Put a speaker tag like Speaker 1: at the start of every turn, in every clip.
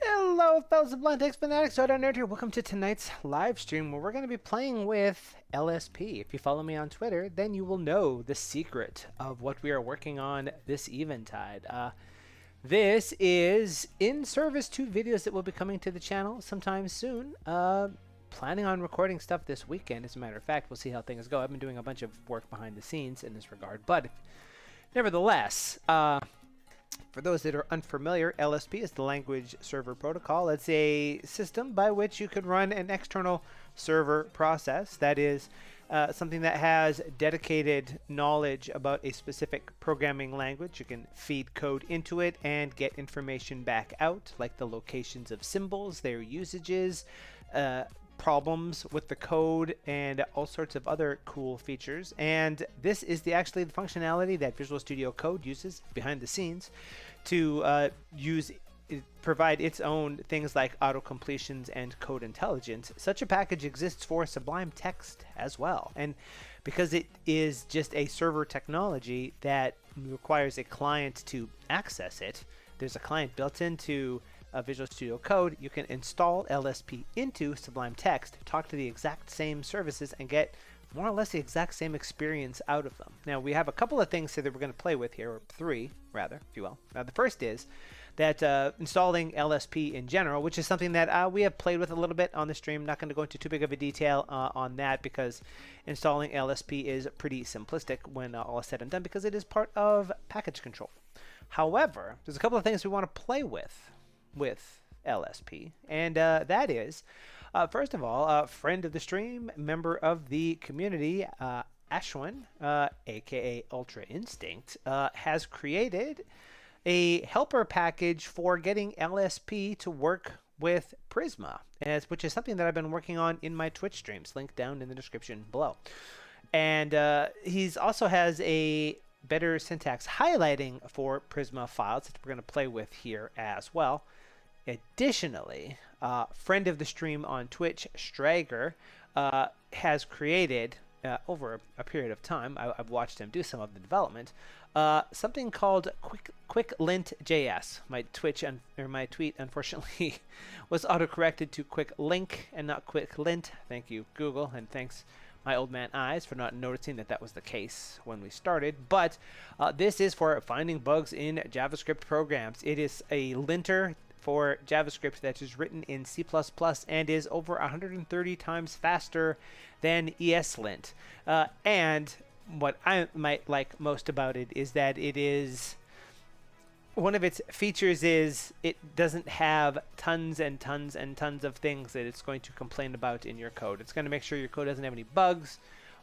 Speaker 1: Hello, fellow Sublime Text fanatics. Nerd here. Welcome to tonight's live stream where we're going to be playing with LSP. If you follow me on Twitter, then you will know the secret of what we are working on this eventide. This is in service to videos that will be coming to the channel sometime soon. Planning on recording stuff this weekend. As a matter of fact, we'll see how things go. I've been doing a bunch of work behind the scenes in this regard, but nevertheless, for those that are unfamiliar, LSP is the Language Server Protocol. It's a system by which you could run an external server process. That is something that has dedicated knowledge about a specific programming language. You can feed code into it and get information back out, like the locations of symbols, their usages, problems with the code, and all sorts of other cool features. And this is actually the functionality that Visual Studio Code uses behind the scenes to provide its own things like auto completions and code intelligence. Such a package exists for Sublime Text as well, and because it is just a server technology that requires a client to access it, there's a client built into Visual Studio Code. You can install LSP into Sublime Text, talk to the exact same services, and get more or less the exact same experience out of them. Now, we have a couple of things here that we're going to play with here, or three, rather, if you will. Now, the first is that installing LSP in general, which is something that we have played with a little bit on the stream. Not going to go into too big of a detail on that, because installing LSP is pretty simplistic when all is said and done, because it is part of package control. However, there's a couple of things we want to play with LSP, and that is, first of all, a friend of the stream, member of the community, Ashwin, aka Ultra Instinct, has created a helper package for getting LSP to work with Prisma, which is something that I've been working on in my Twitch streams, linked down in the description below. And he's also has a better syntax highlighting for Prisma files that we're going to play with here as well. Additionally, friend of the stream on Twitch, Strager, has created, over a period of time, I've watched him do some of the development, something called QuickLint.js. My tweet, unfortunately, was autocorrected to QuickLink and not QuickLint. Thank you, Google, and thanks my old man eyes for not noticing that was the case when we started. But this is for finding bugs in JavaScript programs. It is a linter for JavaScript that is written in C++ and is over 130 times faster than ESLint. And what I might like most about it is that it is, one of its features is it doesn't have tons and tons and tons of things that it's going to complain about in your code. It's going to make sure your code doesn't have any bugs,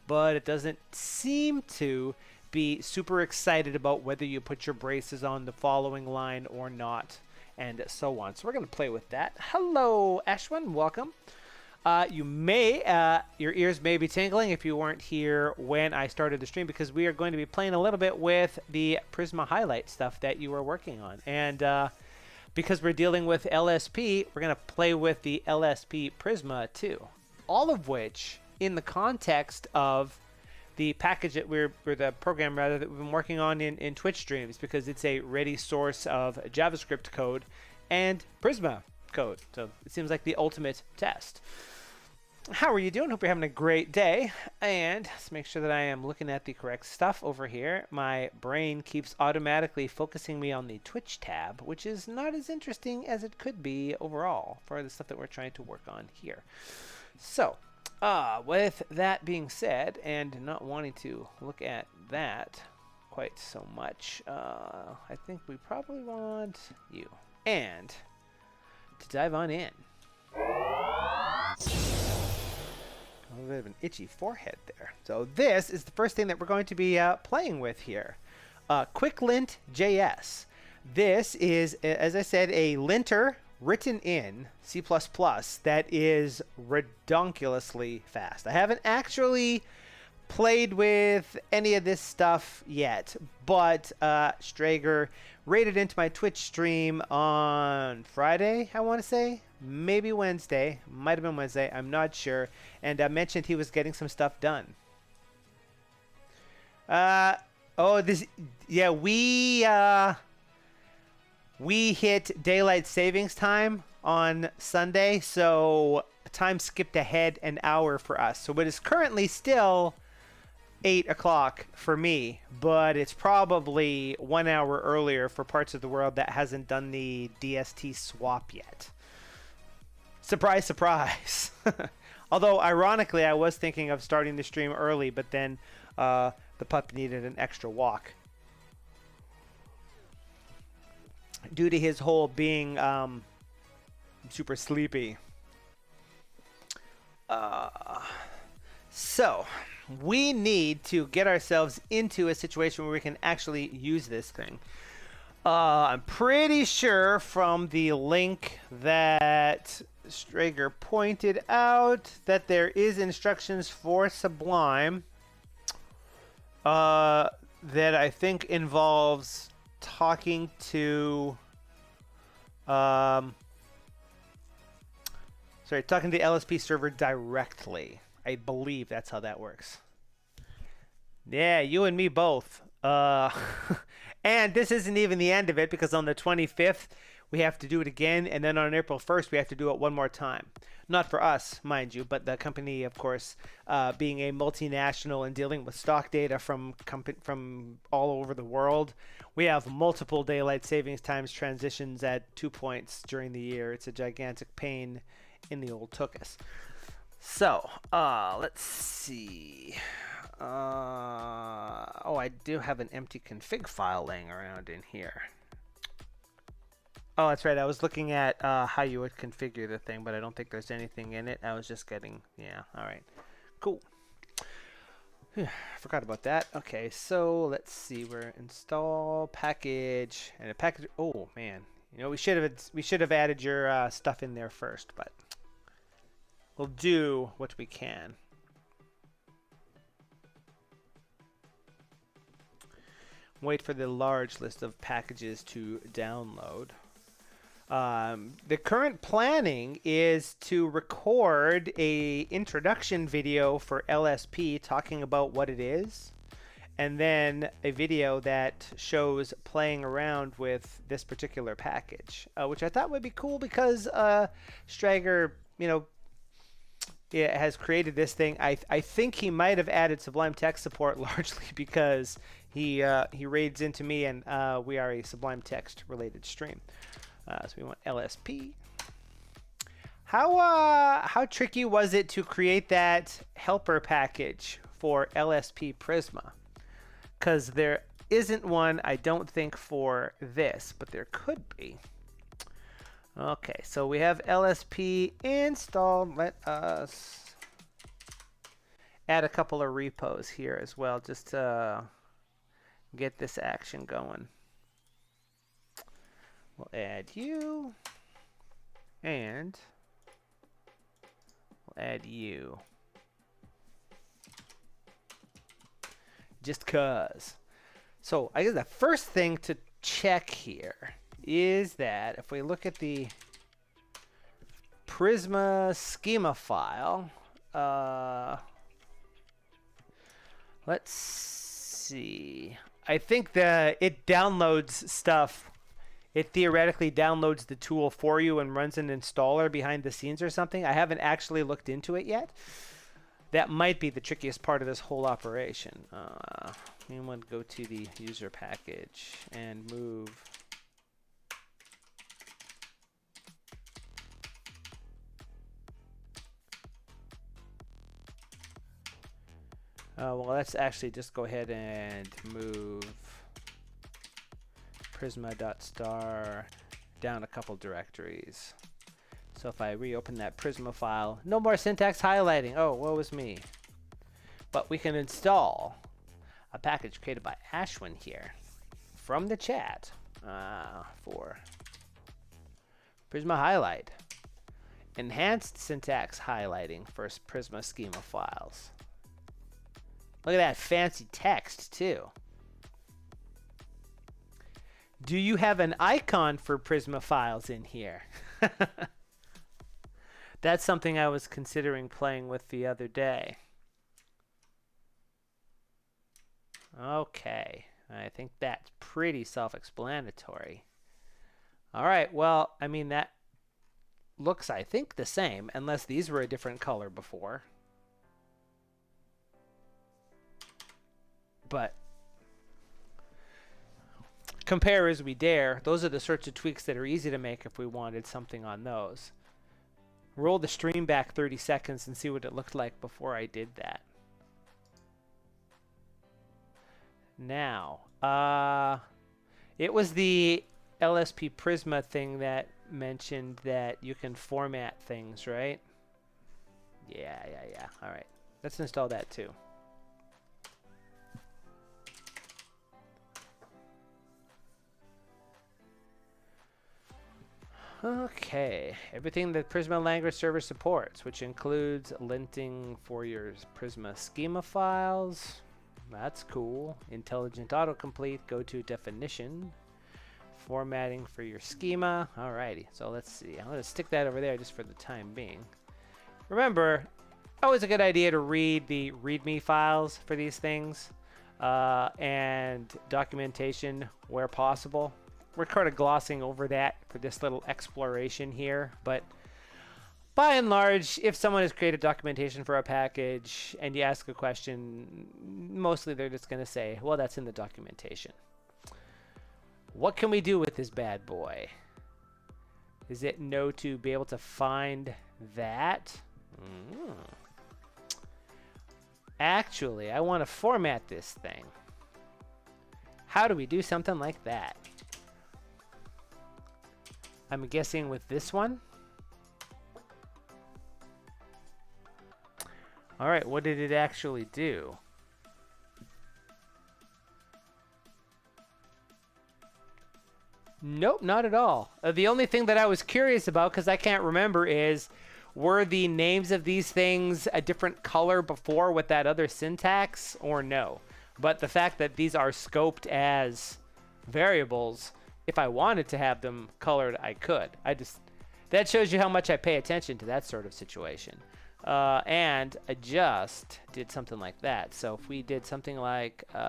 Speaker 1: but it doesn't seem to be super excited about whether you put your braces on the following line or not, and so on. So we're going to play with that. Hello, Ashwin. Welcome. Your ears may be tingling if you weren't here when I started the stream, because we are going to be playing a little bit with the Prisma highlight stuff that you were working on. And because we're dealing with LSP, we're going to play with the LSP Prisma too. All of which, in the context of the package that the program rather, that we've been working on in Twitch streams, because it's a ready source of JavaScript code and Prisma code. So it seems like the ultimate test. How are you doing? Hope you're having a great day. And let's make sure that I am looking at the correct stuff over here. My brain keeps automatically focusing me on the Twitch tab, which is not as interesting as it could be overall for the stuff that we're trying to work on here. So, with that being said, and not wanting to look at that quite so much, I think we probably want you. And to dive on in. A little bit of an itchy forehead there. So this is the first thing that we're going to be playing with here. QuickLint.js. This is, as I said, a linter written in C++ that is redonkulously fast. I haven't actually played with any of this stuff yet, but Strager raided into my Twitch stream on Friday, I want to say. Maybe Wednesday. Might have been Wednesday. I'm not sure. And mentioned he was getting some stuff done. Yeah, we hit daylight savings time on Sunday, so time skipped ahead an hour for us. So it is currently still 8 o'clock for me, but it's probably 1 hour earlier for parts of the world that hasn't done the DST swap yet. Surprise, surprise. Although, ironically, I was thinking of starting the stream early, but then the pup needed an extra walk due to his whole being super sleepy. So we need to get ourselves into a situation where we can actually use this thing. I'm pretty sure from the link that Strager pointed out that there is instructions for Sublime that I think involves talking to talking to the LSP server directly. I believe that's how that works. Yeah, you and me both. And this isn't even the end of it, because on the 25th we have to do it again, and then on April 1st we have to do it one more time. Not for us, mind you, but the company, of course, being a multinational and dealing with stock data from all over the world, we have multiple daylight savings times transitions at 2 points during the year. It's a gigantic pain in the old tuchus. So, let's see. Oh, I do have an empty config file laying around in here. Oh, that's right. I was looking at how you would configure the thing, but I don't think there's anything in it. I was just getting, yeah, all right. Cool. Forgot about that. Okay, so let's see. We're install package and a package. Oh man, you know we should have added your stuff in there first, but we'll do what we can. Wait for the large list of packages to download. The current planning is to record a introduction video for LSP talking about what it is, and then a video that shows playing around with this particular package, which I thought would be cool because Strager, you know, has created this thing. I think he might have added Sublime Text support largely because he raids into me, and we are a Sublime Text related stream. So we want LSP. How tricky was it to create that helper package for LSP Prisma? Because there isn't one, I don't think, for this, but there could be. Okay, so we have LSP installed. Let us add a couple of repos here as well, just to get this action going. We'll add you, and we'll add you. Just cause. So I guess the first thing to check here is that if we look at the Prisma schema file, let's see. I think that it downloads stuff. It theoretically downloads the tool for you and runs an installer behind the scenes or something. I haven't actually looked into it yet. That might be the trickiest part of this whole operation. We want to go to the user package and move. Well, let's actually just go ahead and move Prisma.star down a couple directories. So if I reopen that Prisma file, no more syntax highlighting. Oh, woe is me. But we can install a package created by Ashwin here. from the chat for Prisma Highlight. Enhanced syntax highlighting for Prisma schema files. Look at that fancy text too. Do you have an icon for Prisma files in here? That's something I was considering playing with the other day. Okay, I think that's pretty self-explanatory. All right, well, I mean, that looks, I think, the same, unless these were a different color before. But compare as we dare. Those are the sorts of tweaks that are easy to make if we wanted something on those. Roll the stream back 30 seconds and see what it looked like before I did that. Now, it was the LSP Prisma thing that mentioned that you can format things, right? Yeah. All right. Let's install that too. Okay, everything that Prisma language server supports, which includes linting for your Prisma schema files. That's cool. Intelligent autocomplete, go to definition. Formatting for your schema. Alrighty, so let's see. I'm going to stick that over there just for the time being. Remember, always a good idea to read the README files for these things and documentation where possible. We're kind of glossing over that for this little exploration here, but by and large, if someone has created documentation for a package and you ask a question, mostly they're just going to say, well, that's in the documentation. What can we do with this bad boy? Is it no to be able to find that? Actually, I want to format this thing. How do we do something like that? I'm guessing with this one. All right, what did it actually do? Nope, not at all. The only thing that I was curious about, because I can't remember, is were the names of these things a different color before with that other syntax or no? But the fact that these are scoped as variables, if I wanted to have them colored, I could. That shows you how much I pay attention to that sort of situation. And I just did something like that. So if we did something like you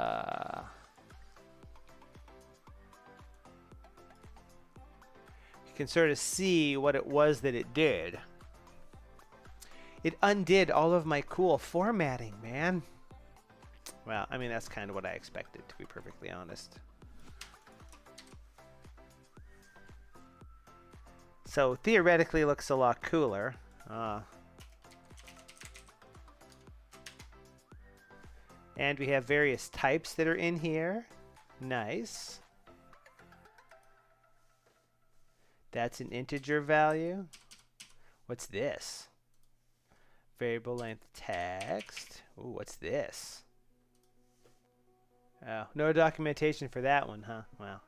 Speaker 1: can sort of see what it was that it did. It undid all of my cool formatting, man. Well, I mean, that's kind of what I expected, to be perfectly honest. So theoretically looks a lot cooler. And we have various types that are in here. Nice. That's an integer value. What's this? Variable length text. Ooh, what's this? Oh, no documentation for that one, huh? Well,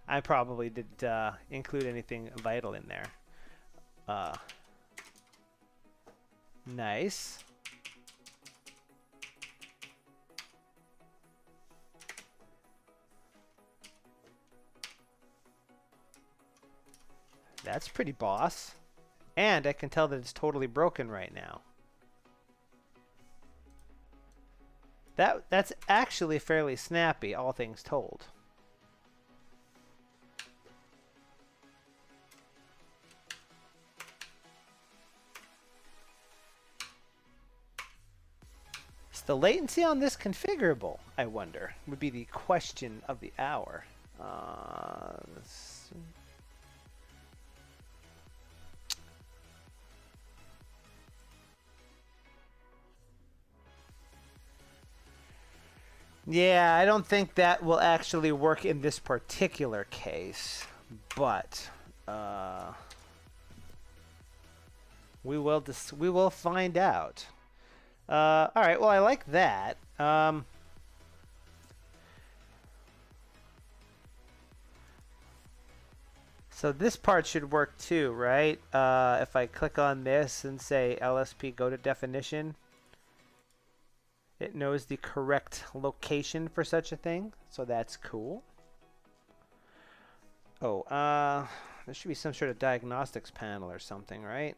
Speaker 1: I probably didn't include anything vital in there. Nice. That's pretty boss. And I can tell that it's totally broken right now. That's actually fairly snappy, all things told. Is the latency on this configurable, I wonder, would be the question of the hour. Yeah, I don't think that will actually work in this particular case, but we will find out. All right, well, I like that. So this part should work too, right? If I click on this and say LSP go to definition, it knows the correct location for such a thing. So that's cool. Oh, there should be some sort of diagnostics panel or something, right?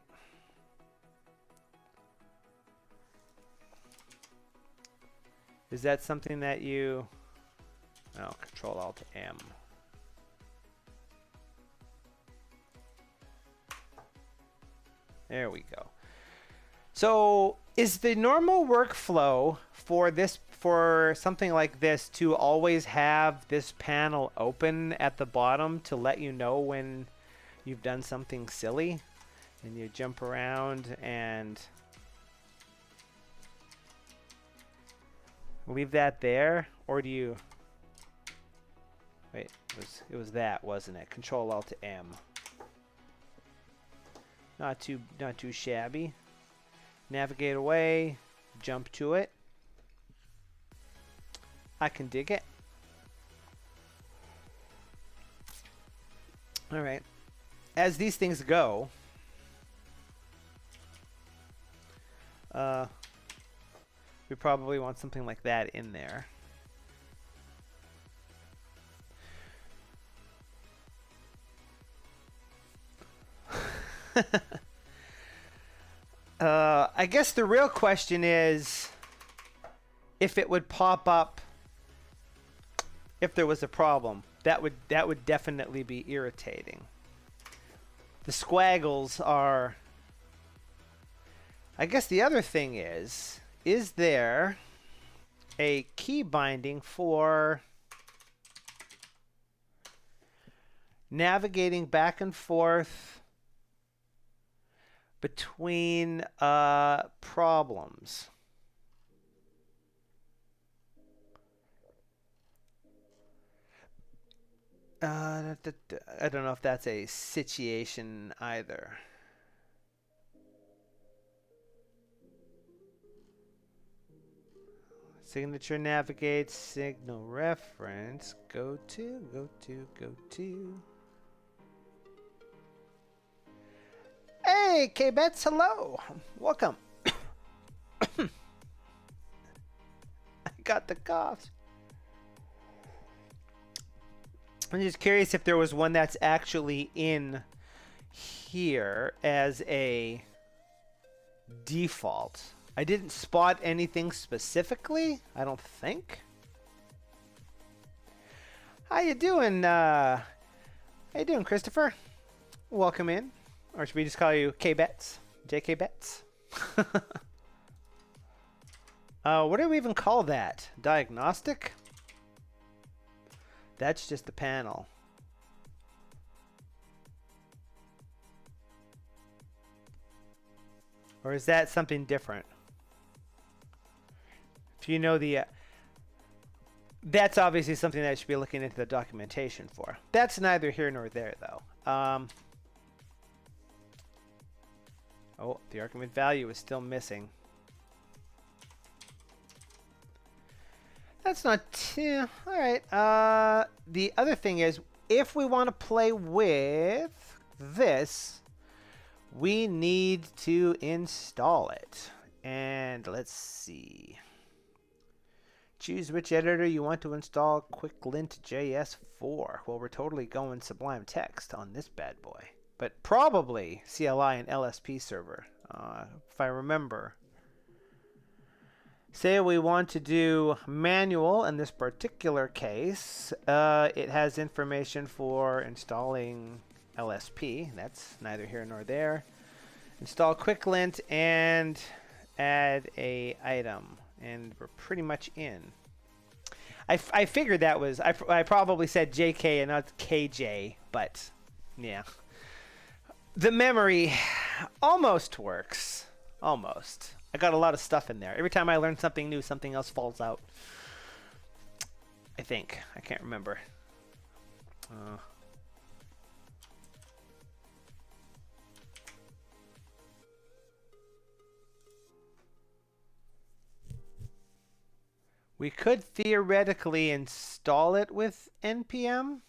Speaker 1: Is that something that you... Oh, Control-Alt-M. There we go. So is the normal workflow for this, for something like this, to always have this panel open at the bottom to let you know when you've done something silly, and you jump around and leave that there? Or do you... Wait, it was that, wasn't it? Control-Alt-M. Not too shabby. Navigate away, jump to it. I can dig it. All right. As these things go, we probably want something like that in there. I guess the real question is if it would pop up if there was a problem. That would definitely be irritating. The squaggles are... I guess the other thing is there a key binding for navigating back and forth between problems? I don't know if that's a situation either. Signature navigates, signal reference, go to. Hey, K-Bets, hello. Welcome. I got the cough. I'm just curious if there was one that's actually in here as a default. I didn't spot anything specifically, I don't think. How you doing? How you doing, Christopher? Welcome in. Or should we just call you K-Bets? JK Bets? What do we even call that? Diagnostic? That's just the panel. Or is that something different? If you know the... that's obviously something that I should be looking into the documentation for. That's neither here nor there, though. Oh, the argument value is still missing. That's not too... Alright. The other thing is, if we want to play with this, we need to install it. And let's see. Choose which editor you want to install QuickLint.js for. Well, we're totally going Sublime Text on this bad boy. But probably CLI and LSP server, if I remember. Say we want to do manual in this particular case. It has information for installing LSP. That's neither here nor there. Install QuickLint and add a item. And we're pretty much in. I figured that was... I probably said JK and not KJ, but yeah. The memory almost works. Almost. I got a lot of stuff in there. Every time I learn something new, something else falls out. I think. I can't remember. We could theoretically install it with npm.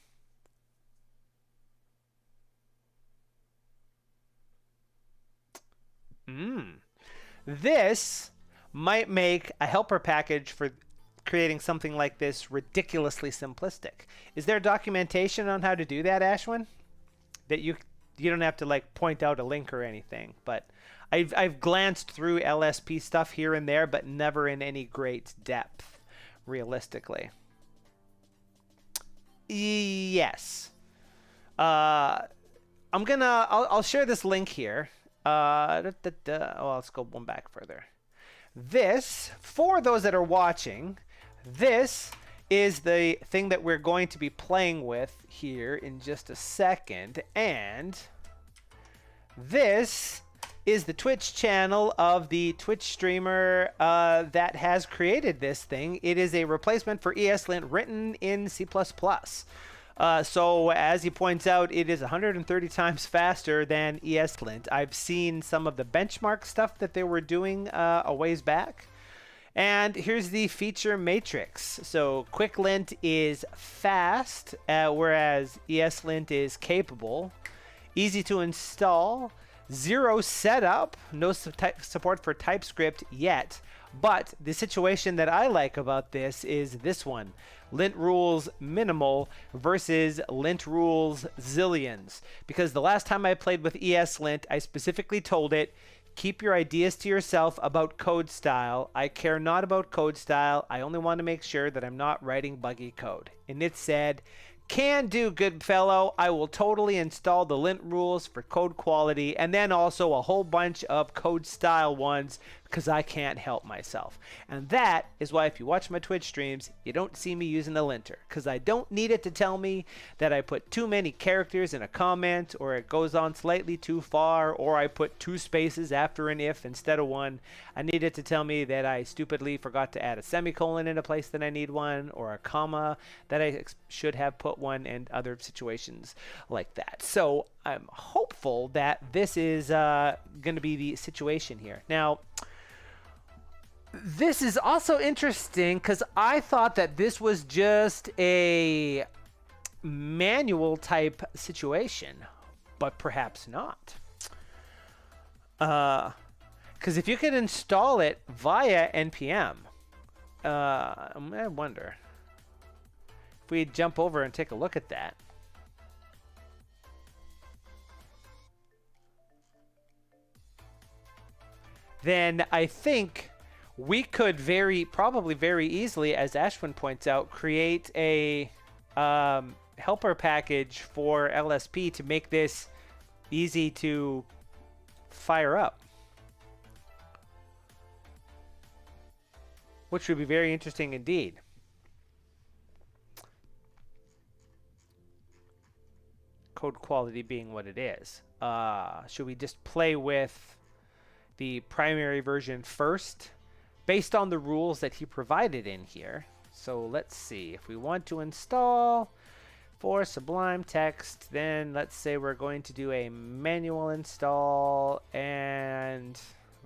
Speaker 1: This might make a helper package for creating something like this ridiculously simplistic. Is there documentation on how to do that, Ashwin? That you don't have to like point out a link or anything, but I've glanced through LSP stuff here and there, but never in any great depth, realistically. Yes. I'll share this link here. Oh, let's go one back further. This, for those that are watching, this is the thing that we're going to be playing with here in just a second. And this is the Twitch channel of the Twitch streamer that has created this thing. It is a replacement for ESLint written in C++. So as he points out, it is 130 times faster than ESLint. I've seen some of the benchmark stuff that they were doing a ways back. And here's the feature matrix. So QuickLint is fast, whereas ESLint is capable. Easy to install. Zero setup. No support for TypeScript yet. But the situation that I like about this is this one. Lint rules minimal versus lint rules zillions. Because the last time I played with ESLint, I specifically told it, keep your ideas to yourself about code style. I care not about code style. I only want to make sure that I'm not writing buggy code. And it said, can do, good fellow. I will totally install the lint rules for code quality and then also a whole bunch of code style ones because I can't help myself. And that is why if you watch my Twitch streams, you don't see me using a linter because I don't need it to tell me that I put too many characters in a comment or it goes on slightly too far or I put 2 spaces after an if instead of 1. I need it to tell me that I stupidly forgot to add a semicolon in a place that I need one or a comma that I should have put one and other situations like that. So I'm hopeful that this is going to be the situation here. Now, this is also interesting because I thought that this was just a manual type situation, but perhaps not. Because if you could install it via NPM, I wonder if we jump over and take a look at that. Then I think we could probably very easily, as Ashwin points out, create a helper package for LSP to make this easy to fire up. Which would be very interesting indeed. Code quality being what it is. Should we just play with the primary version first based on the rules that he provided in here? So let's see. If we want to install for Sublime Text, then let's say we're going to do a manual install and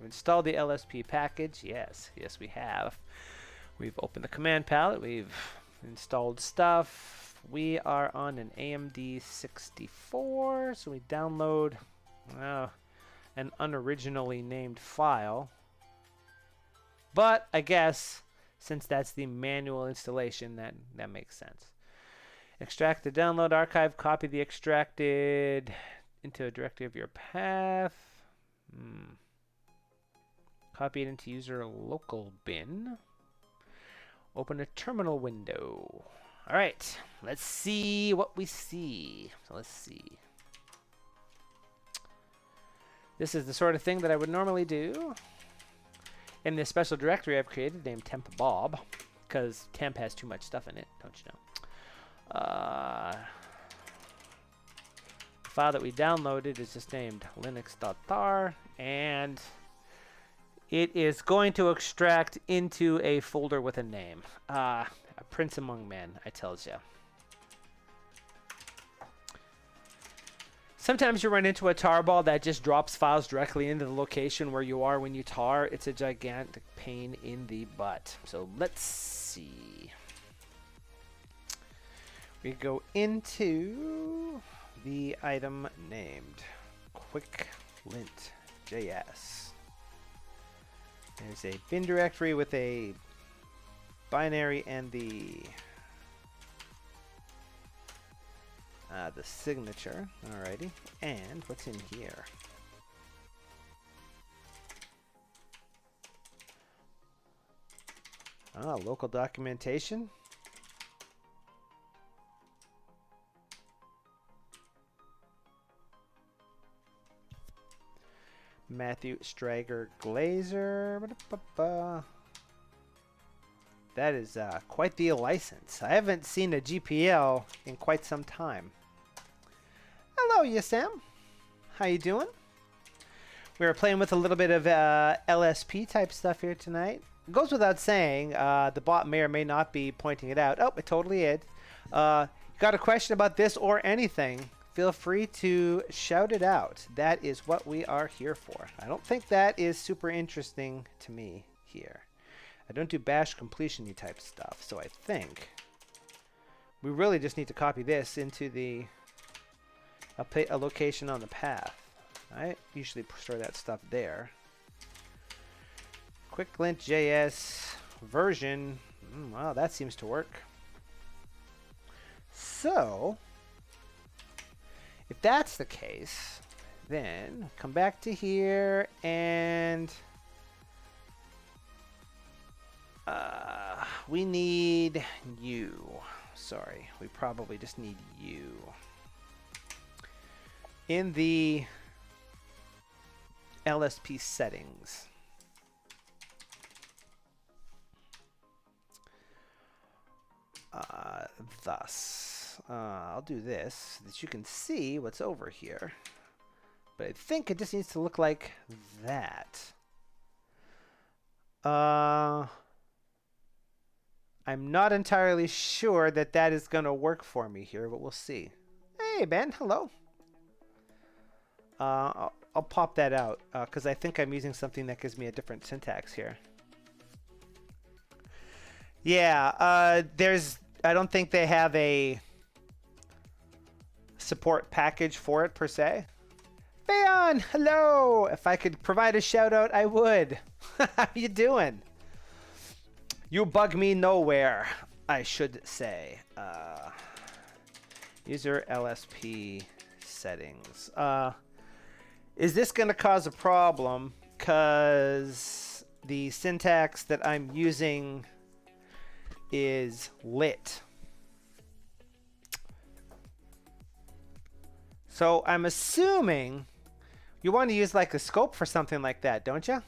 Speaker 1: install the LSP package. Yes, we have. We've opened the command palette. We've installed stuff. We are on an AMD 64, so we download an unoriginally named file. But I guess since that's the manual installation, that makes sense. Extract the download archive, copy the extracted into a directory of your path. Copy it into user local bin. Open a terminal window. All right, let's see what we see. So let's see. This is the sort of thing that I would normally do in this special directory I've created named temp bob, because temp has too much stuff in it, don't you know? The file that we downloaded is just named linux.tar, and it is going to extract into a folder with a name. A prince among men, I tells you. Sometimes you run into a tarball that just drops files directly into the location where you are when you tar. It's a gigantic pain in the butt. So let's see. We go into the item named QuickLint.js. There's a bin directory with a binary and the signature. Alrighty. And what's in here? Local documentation. Matthew Strager Glazer. That is quite the license. I haven't seen a GPL in quite some time. Hello, Yasam. How you doing? We were playing with a little bit of LSP type stuff here tonight. It goes without saying, the bot may or may not be pointing it out. Oh, it totally is. Got a question about this or anything? Feel free to shout it out. That is what we are here for. I don't think that is super interesting to me here. I don't do bash completion-y type stuff, so I think we really just need to copy this into the a location on the path. I usually store that stuff there. QuickLint.js version. Wow, that seems to work. So, if that's the case, then come back to here and we need you. Sorry, we probably just need you. In the LSP settings. I'll do this so that you can see what's over here. But I think it just needs to look like that. I'm not entirely sure that that is going to work for me here, but we'll see. Hey, Ben, hello. I'll pop that out because I think I'm using something that gives me a different syntax here. Yeah, I don't think they have a support package for it per se. Bayon, hello. If I could provide a shout out, I would. How you doing? You bug me nowhere, I should say. User LSP settings. Is this going to cause a problem? Because the syntax that I'm using is lit. So I'm assuming you want to use like a scope for something like that, don't you?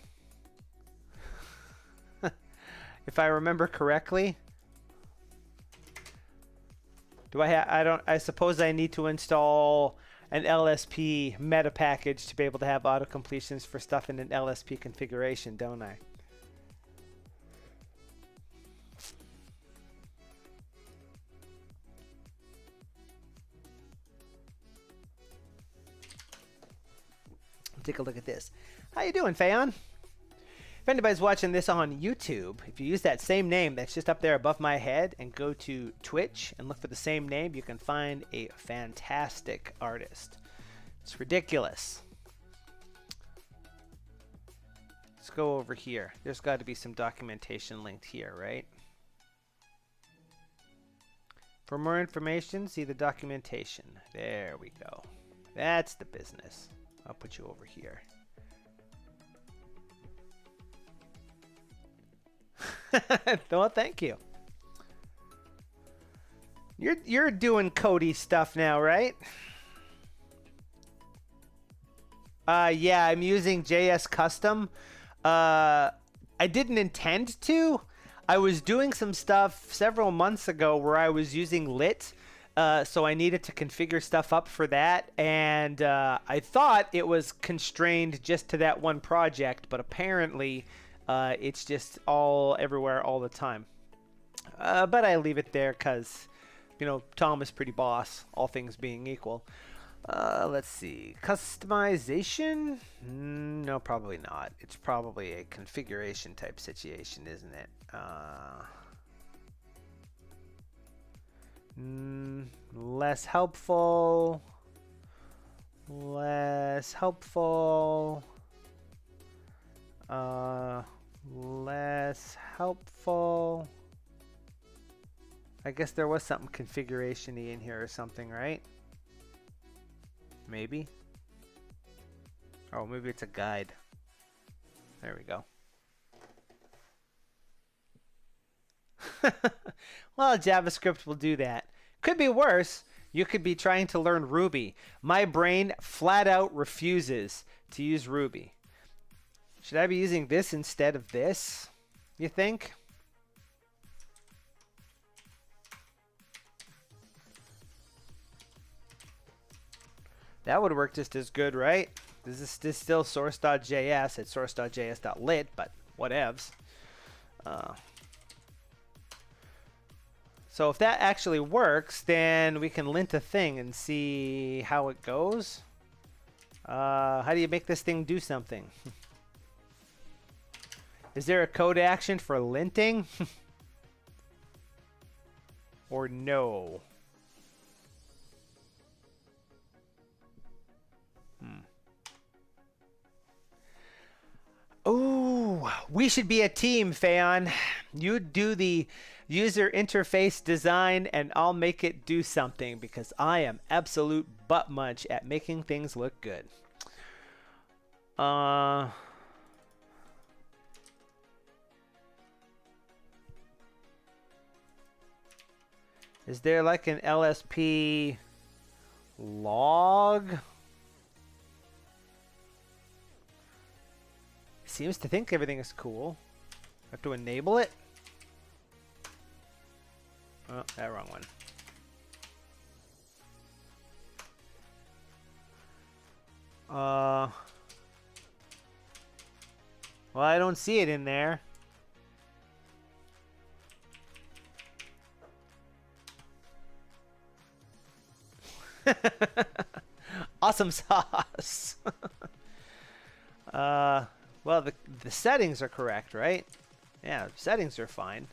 Speaker 1: If I remember correctly. Do I suppose I need to install an LSP meta package to be able to have auto completions for stuff in an LSP configuration, don't I? Take a look at this. How you doing, Fayon? If anybody's watching this on YouTube, if you use that same name that's just up there above my head and go to Twitch and look for the same name, you can find a fantastic artist. It's ridiculous. Let's go over here. There's got to be some documentation linked here, right? For more information, see the documentation. There we go. That's the business. I'll put you over here. No, thank you. You're doing Cody stuff now, right? Yeah, I'm using JS Custom. I didn't intend to. I was doing some stuff several months ago where I was using lit. So I needed to configure stuff up for that, and I thought it was constrained just to that one project, but apparently it's just all everywhere all the time. But I leave it there because, you know, Tom is pretty boss, all things being equal. Let's see. Customization? No, probably not. It's probably a configuration type situation, isn't it? Less helpful. Less helpful. less helpful. I guess there was something configuration-y in here or something, right? Maybe. Oh, maybe it's a guide. There we go. Well, JavaScript will do that. Could be worse. You could be trying to learn Ruby. My brain flat out refuses to use Ruby. Should I be using this instead of this, you think? That would work just as good, right? This is still source.js. It's source.js.lit, but whatevs. So if that actually works, then we can lint a thing and see how it goes. How do you make this thing do something? Is there a code action for linting? Or no? Ooh, we should be a team, Phaon. You do the user interface design and I'll make it do something because I am absolute butt munch at making things look good. Is there like an LSP log? Seems to think everything is cool. Have to enable it. Oh, that wrong one. Well, I don't see it in there. Awesome sauce. Well, the settings are correct, right? Yeah, settings are fine.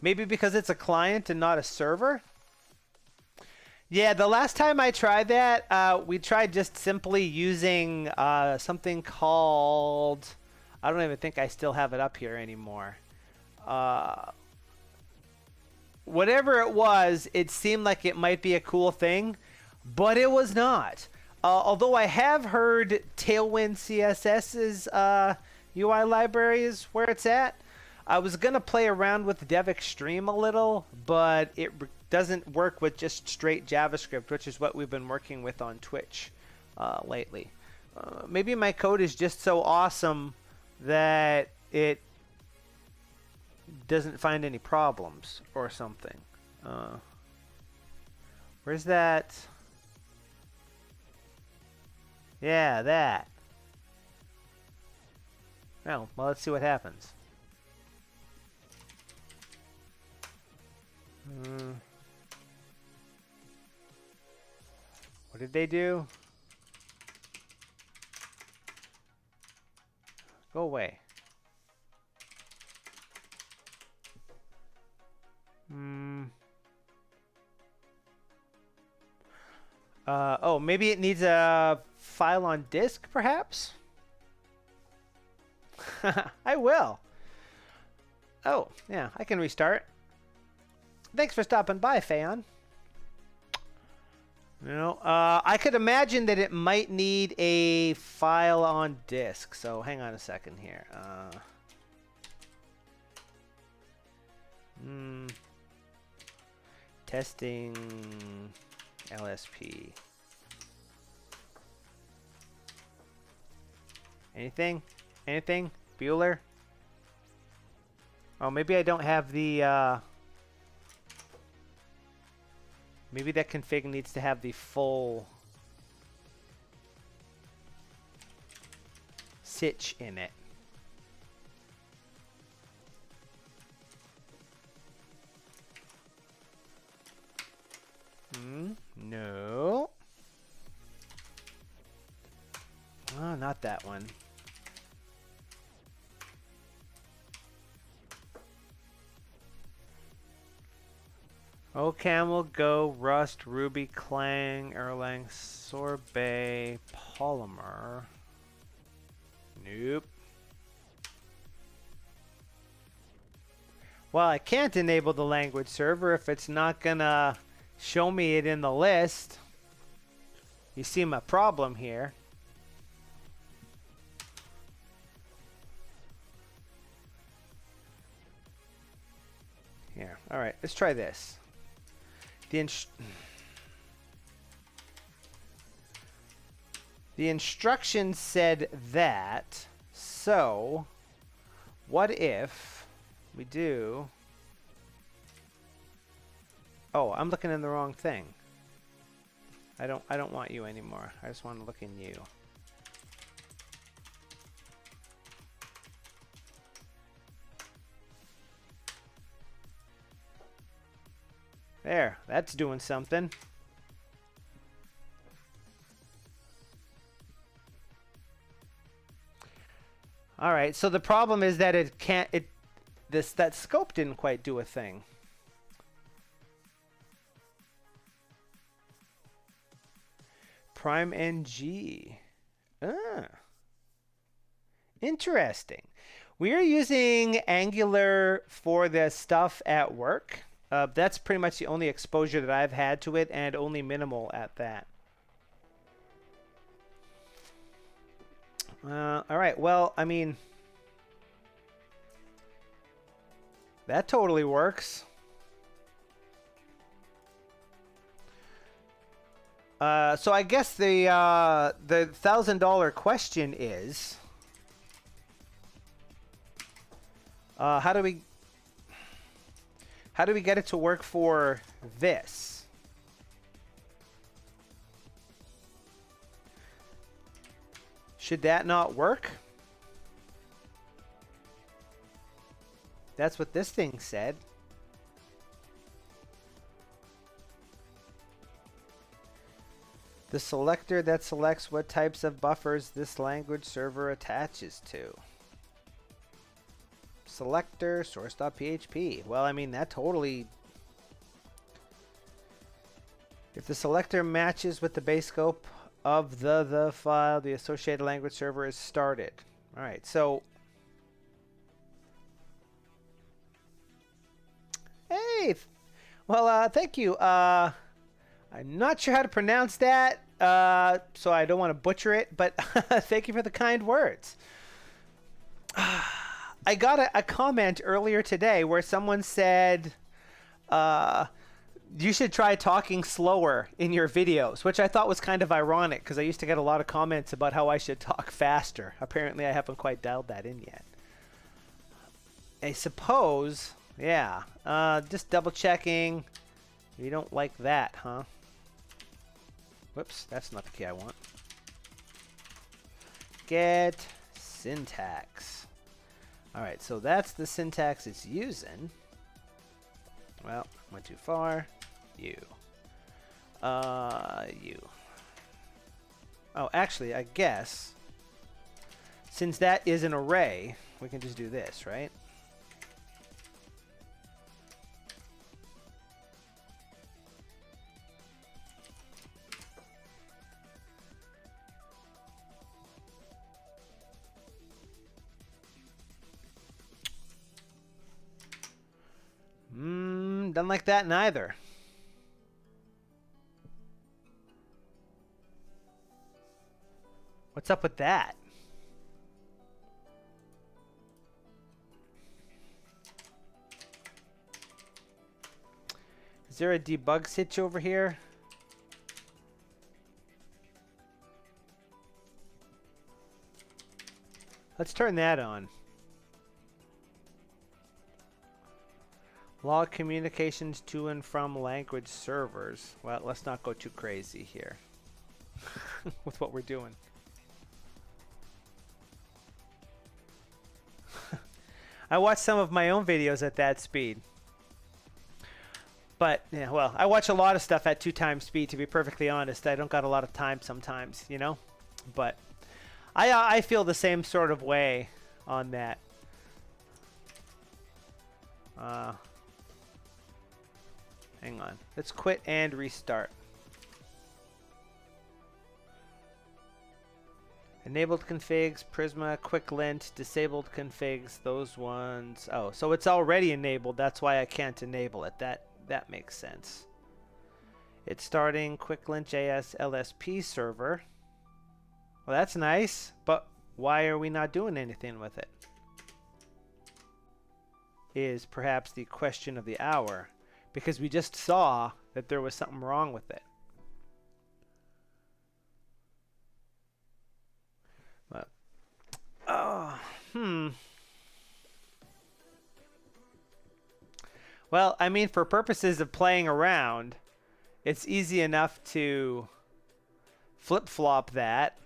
Speaker 1: Maybe because it's a client and not a server? Yeah, the last time I tried that, we tried just simply using something called... I don't even think I still have it up here anymore. Whatever it was, it seemed like it might be a cool thing, but it was not. Although I have heard Tailwind CSS's UI library is where it's at. I was going to play around with Dev Extreme a little, but it doesn't work with just straight JavaScript, which is what we've been working with on Twitch lately. Maybe my code is just so awesome that it doesn't find any problems or something. Where's that? Yeah, that. Oh, well, let's see what happens. What did they do? Go away. Oh, maybe it needs a file on disk, perhaps? I will. Oh, yeah, I can restart. Thanks for stopping by, Phaon. I could imagine that it might need a file on disk. So hang on a second here. Testing LSP. Anything? Anything? Bueller? Oh, maybe I don't have the... Maybe that config needs to have the full sitch in it. No. Oh, not that one. OCaml, Go, Rust, Ruby, Clang, Erlang, Sorbet, Polymer. Nope. Well, I can't enable the language server if it's not gonna show me it in the list. You see my problem here. Here, all right, let's try this. The instructions said that, so what if we do... Oh, I'm looking in the wrong thing. I don't want you anymore. I just want to look in you. There, that's doing something. All right, so the problem is that it can't, that scope didn't quite do a thing. Prime NG. Ah. Interesting. We are using Angular for the stuff at work. That's pretty much the only exposure that I've had to it, and only minimal at that. All right, well, I mean, that totally works. So I guess the $1,000 question is, how do we get it to work for this? Should that not work? That's what this thing said. The selector that selects what types of buffers this language server attaches to. Selector source.php. Well, I mean, that totally... If the selector matches with the base scope of the file, the associated language server is started. All right, so... Hey! Well, thank you. I'm not sure how to pronounce that, so I don't want to butcher it, but thank you for the kind words. I got a comment earlier today where someone said, you should try talking slower in your videos, which I thought was kind of ironic because I used to get a lot of comments about how I should talk faster. Apparently, I haven't quite dialed that in yet. I suppose, yeah, just double checking. You don't like that, huh? Whoops, that's not the key I want. Get syntax. All right, so that's the syntax it's using. Well, went too far. You. You. Oh, actually, I guess since that is an array, we can just do this, right? Done like that neither. What's up with that? Is there a debug switch over here? Let's turn that on. Log communications to and from language servers. Well, let's not go too crazy here with what we're doing. I watch some of my own videos at that speed. But, yeah, well, I watch a lot of stuff at 2 times speed, to be perfectly honest. I don't got a lot of time sometimes, you know? But I feel the same sort of way on that. Hang on. Let's quit and restart. Enabled configs, Prisma, quick lint, disabled configs, those ones. Oh, so it's already enabled. That's why I can't enable it. That makes sense. It's starting QuickLint.js LSP server. Well, that's nice, but why are we not doing anything with it? Is perhaps the question of the hour, because we just saw that there was something wrong with it. But, Well, I mean, for purposes of playing around, it's easy enough to flip-flop that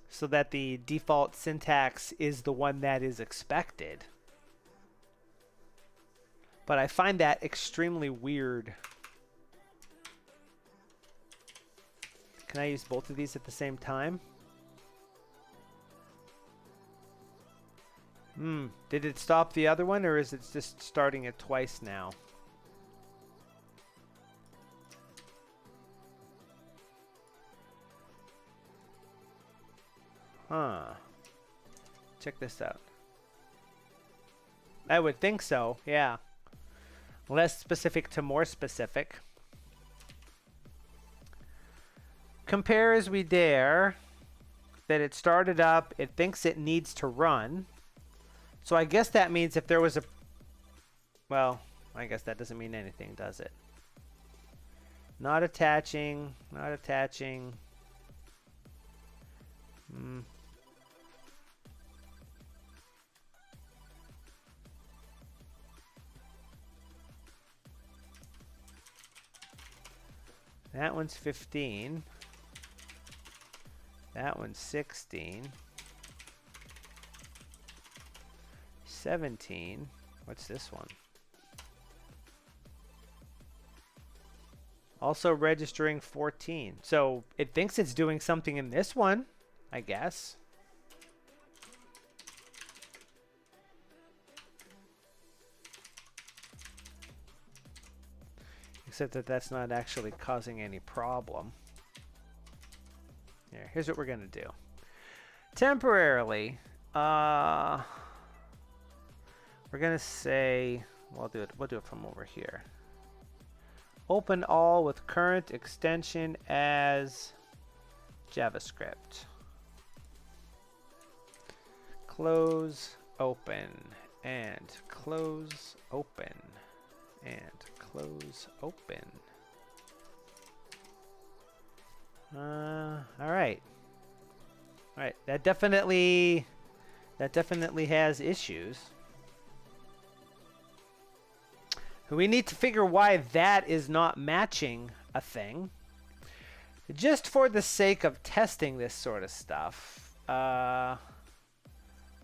Speaker 1: so that the default syntax is the one that is expected. But I find that extremely weird. Can I use both of these at the same time? Did it stop the other one, or is it just starting it twice now? Huh. Check this out. I would think so, yeah. Less specific to more specific. Compare as we dare that it started up, it thinks it needs to run. So I guess that means if there was a... Well, I guess that doesn't mean anything, does it? Not attaching, not attaching. That one's 15. That one's 16. 17. What's this one? Also registering 14. So it thinks it's doing something in this one, I guess. Except that that's not actually causing any problem. Here, here's what we're going to do. Temporarily, we're going to say, we'll do it from over here. Open all with current extension as JavaScript. Close, open, and close, open, and close, open. All right. All right. That definitely has issues. We need to figure why that is not matching a thing. Just for the sake of testing this sort of stuff,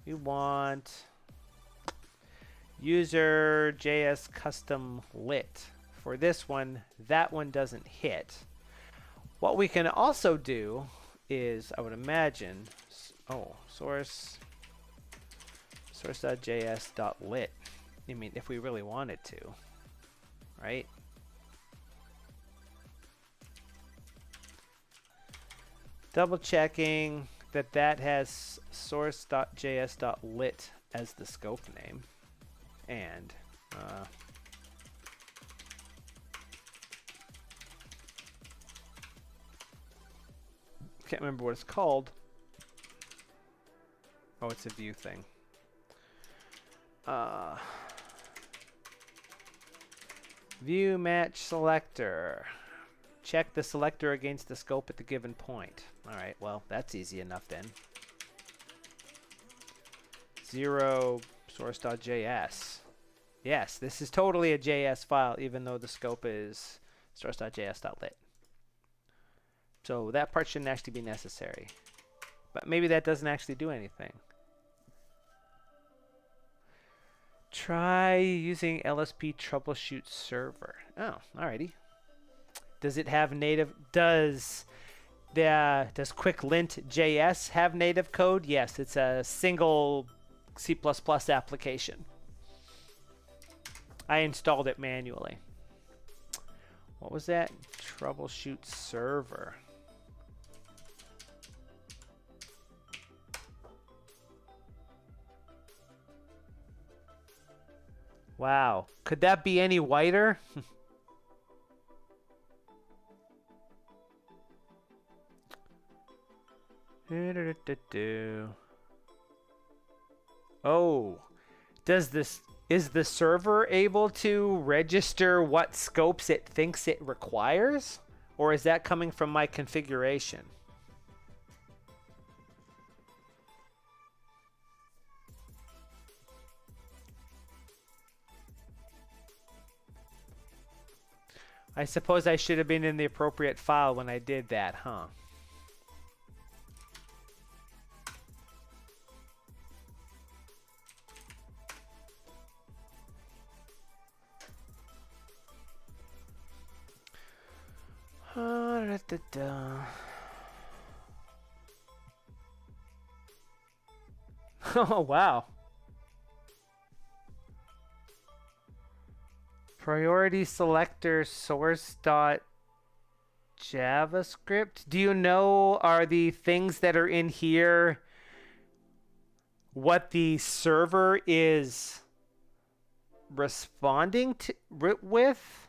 Speaker 1: we want user JS custom lit. For this one, that one doesn't hit. What we can also do is, I would imagine, source.js.lit. I mean, if we really wanted to, right? Double checking that has source.js.lit as the scope name. And can't remember what it's called. Oh, it's a view thing. View match selector. Check the selector against the scope at the given point. All right, well, that's easy enough then. 0 source.js. Yes, this is totally a JS file, even though the scope is source.js.lit. So that part shouldn't actually be necessary. But maybe that doesn't actually do anything. Try using LSP troubleshoot server. Oh, alrighty. Does it have native? Does QuickLint.js have native code? Yes, it's a single C++ application. I installed it manually. What was that? Troubleshoot server. Wow. Could that be any whiter? Oh, is the server able to register what scopes it thinks it requires? Or is that coming from my configuration? I suppose I should have been in the appropriate file when I did that, huh? Oh, wow. Priority selector source dot JavaScript. Do you know, are the things that are in here what the server is responding to with?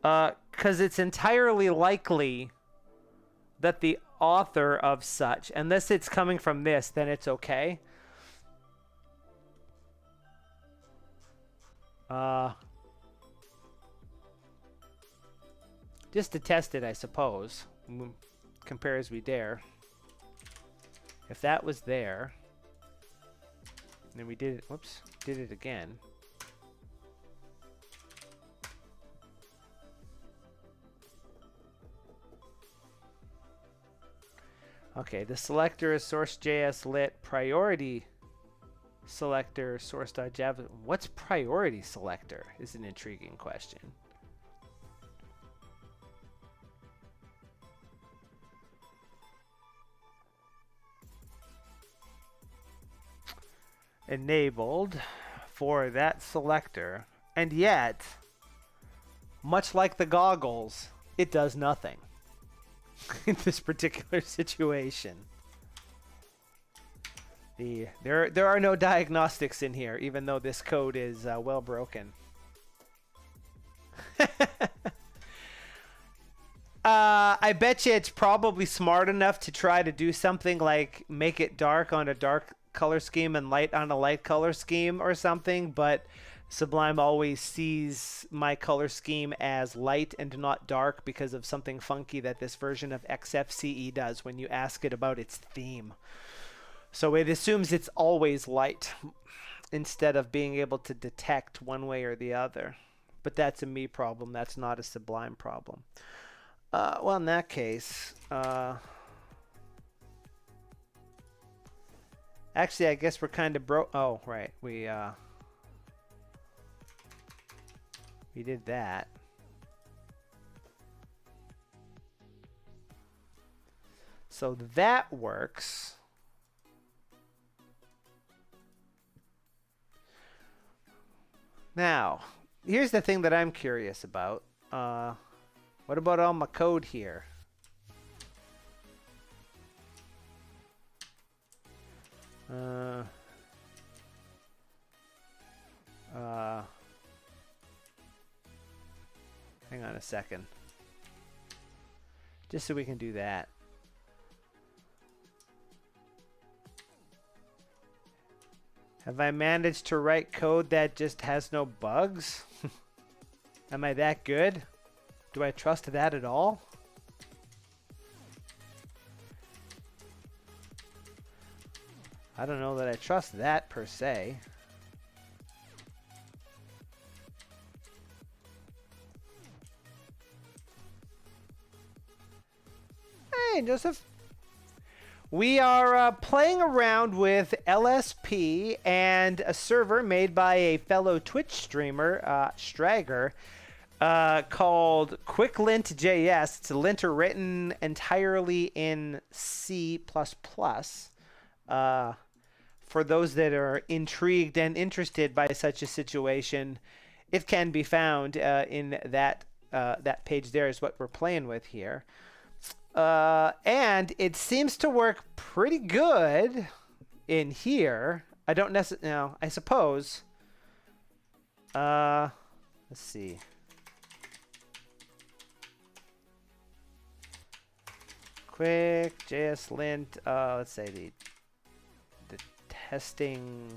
Speaker 1: Because it's entirely likely that the author of such, unless it's coming from this, then it's okay. Just to test it, I suppose. Compare as we dare. If that was there, then we did it. Whoops, did it again. Okay, the selector is source.js lit priority selector source.java. What's priority selector is an intriguing question. Enabled for that selector, and yet, much like the goggles, it does nothing in this particular situation. There are no diagnostics in here, even though this code is well broken. I bet you it's probably smart enough to try to do something like make it dark on a dark color scheme and light on a light color scheme or something, but Sublime always sees my color scheme as light and not dark because of something funky that this version of XFCE does when you ask it about its theme. So it assumes it's always light instead of being able to detect one way or the other. But that's a me problem. That's not a Sublime problem. Well, in that case, actually, I guess we're kind of broke. Oh, right. We did that. So that works. Now, here's the thing that I'm curious about. What about all my code here? Hang on a second. Just so we can do that. Have I managed to write code that just has no bugs? Am I that good? Do I trust that at all? I don't know that I trust that per se. Hey, Joseph. We are playing around with LSP and a server made by a fellow Twitch streamer, Strager, called QuickLint.js. It's a linter written entirely in C++. For those that are intrigued and interested by such a situation, it can be found in that page. There is what we're playing with here. And it seems to work pretty good in here. I don't necessarily, no, I suppose. Let's see. Quick JS lint. Let's say the testing.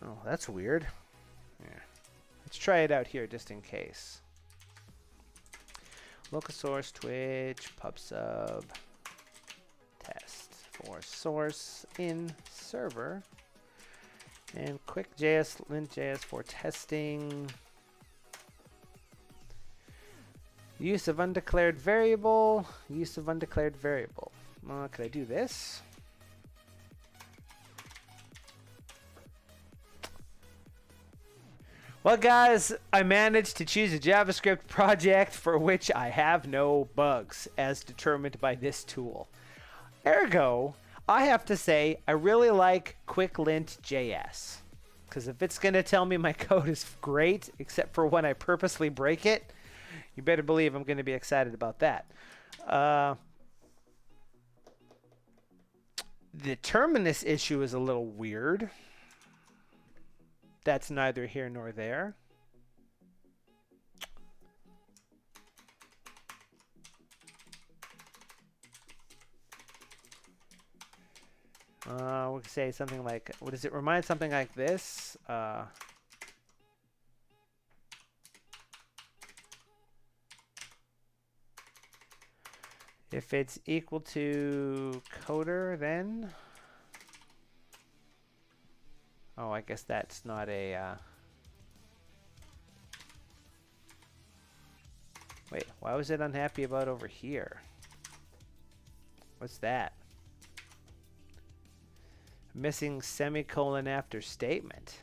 Speaker 1: Oh, that's weird. Yeah. Let's try it out here just in case. Local source, Twitch, pubsub, test for source in server, and quick JS lint.js for testing. Use of undeclared variable. Use of undeclared variable. Could I do this? Well, guys, I managed to choose a JavaScript project for which I have no bugs, as determined by this tool. Ergo, I have to say I really like QuickLint.js, because if it's going to tell me my code is great, except for when I purposely break it, you better believe I'm going to be excited about that. The terminus issue is a little weird. That's neither here nor there. We could say something like, what does it remind? Something like this. If it's equal to coder, then... Oh, I guess that's not a... Wait, why was it unhappy about over here? What's that? Missing semicolon after statement.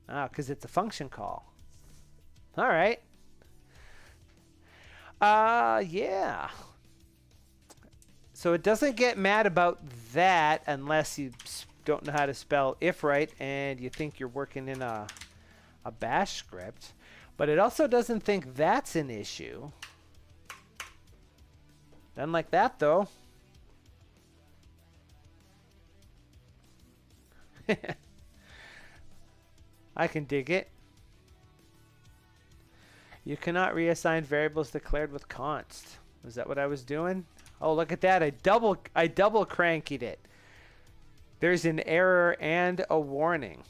Speaker 1: Ah, because it's a function call. All right. Yeah. So it doesn't get mad about that unless you don't know how to spell if right and you think you're working in a bash script. But it also doesn't think that's an issue. Doesn't like that though. I can dig it. You cannot reassign variables declared with const. Is that what I was doing? Oh, look at that. I double crankied it. There's an error and a warning.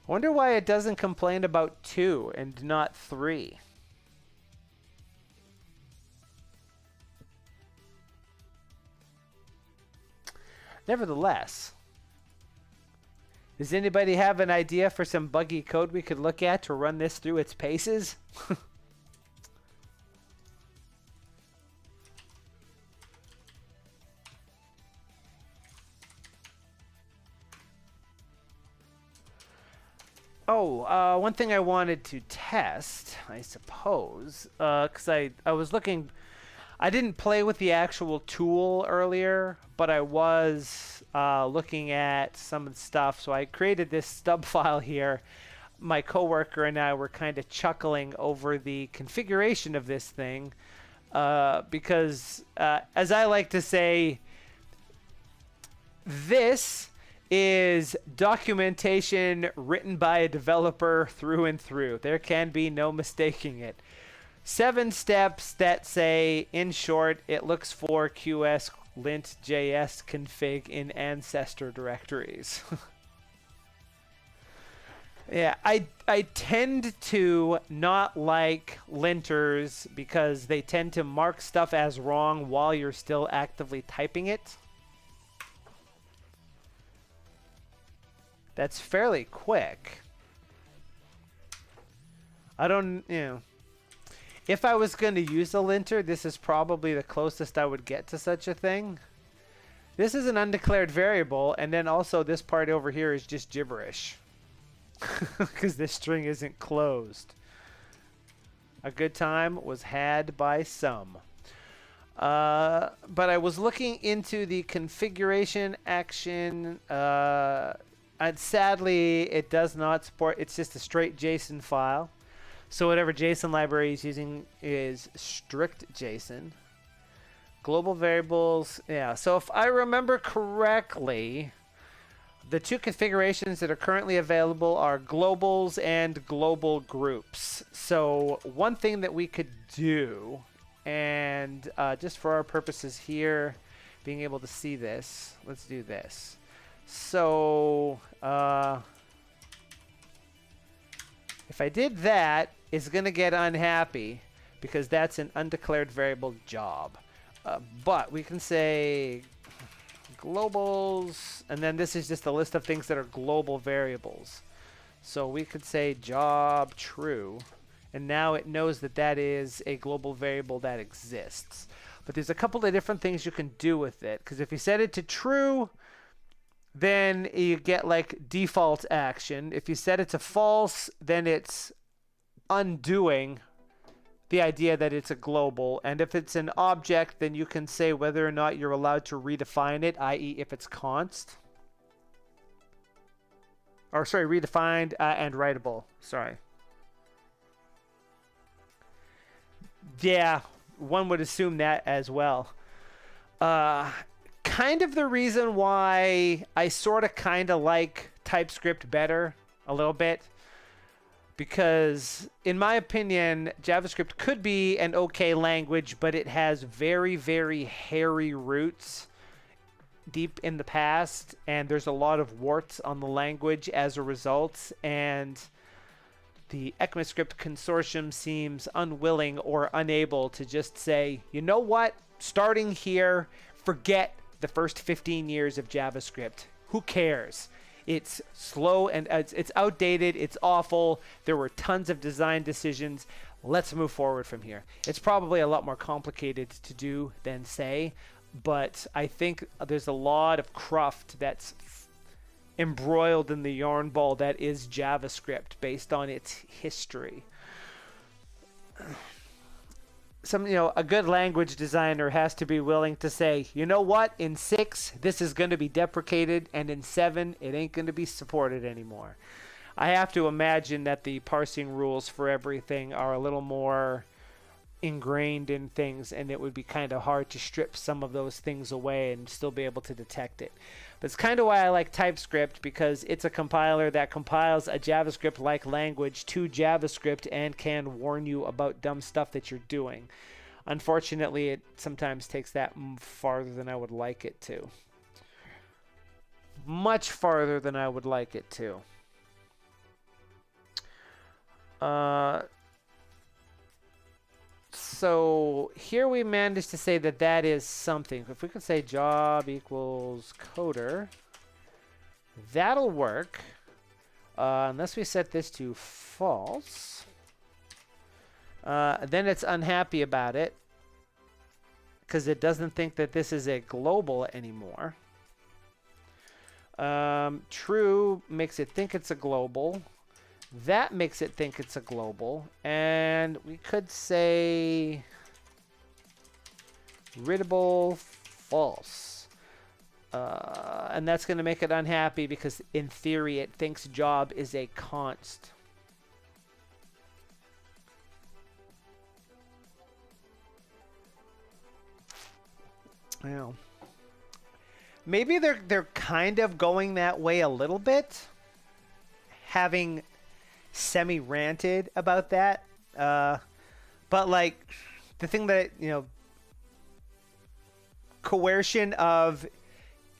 Speaker 1: I wonder why it doesn't complain about 2 and not 3. Nevertheless, does anybody have an idea for some buggy code we could look at to run this through its paces? Oh, one thing I wanted to test, I suppose, because I was looking, I didn't play with the actual tool earlier, but I was looking at some of the stuff, so I created this stub file here. My coworker and I were kind of chuckling over the configuration of this thing, because, as I like to say, this is documentation written by a developer through and through. There can be no mistaking it. 7 steps that say, in short, it looks for QS lint.js config in ancestor directories. Yeah, I tend to not like linters because they tend to mark stuff as wrong while you're still actively typing it. That's fairly quick. I don't, if I was going to use a linter, this is probably the closest I would get to such a thing. This is an undeclared variable, and then also this part over here is just gibberish. Because this string isn't closed. A good time was had by some. But I was looking into the configuration action, and sadly, it does not support, it's just a straight JSON file. So whatever JSON library is using is strict JSON. Global variables, yeah. So if I remember correctly, the two configurations that are currently available are globals and global groups. So one thing that we could do, and just for our purposes here, being able to see this, let's do this. So if I did that, it's going to get unhappy because that's an undeclared variable job. But we can say globals, and then this is just a list of things that are global variables. So we could say job true, and now it knows that that is a global variable that exists. But there's a couple of different things you can do with it, because if you set it to true, then you get like default action. If you set it to false, then it's undoing the idea that it's a global. And if it's an object, then you can say whether or not you're allowed to redefine it, i.e. if it's const. Or sorry, redefined and writable. Sorry. Yeah, one would assume that as well. Kind of the reason why I sort of kind of like TypeScript better a little bit. Because, in my opinion, JavaScript could be an okay language, but it has very, very hairy roots deep in the past, and there's a lot of warts on the language as a result, and the ECMAScript consortium seems unwilling or unable to just say, you know what, starting here, forget the first 15 years of JavaScript. Who cares? It's slow and it's outdated. It's awful. There were tons of design decisions. Let's move forward from here. It's probably a lot more complicated to do than say, but I think there's a lot of cruft that's embroiled in the yarn ball that is JavaScript based on its history. A good language designer has to be willing to say, you know what, in 6, this is going to be deprecated, and in 7, it ain't going to be supported anymore. I have to imagine that the parsing rules for everything are a little more ingrained in things, and it would be kind of hard to strip some of those things away and still be able to detect it. But it's kind of why I like TypeScript, because it's a compiler that compiles a JavaScript-like language to JavaScript and can warn you about dumb stuff that you're doing. Unfortunately, it sometimes takes that farther than I would like it to. Much farther than I would like it to. So here we managed to say that that is something. If we could say job equals coder, that'll work. Unless we set this to false. Then it's unhappy about it because it doesn't think that this is a global anymore. True makes it think it's a global. That makes it think it's a global. And we could say readable false. And that's going to make it unhappy because in theory it thinks job is a const. Well, maybe they're kind of going that way a little bit, having semi-ranted about that. But like the thing that, coercion of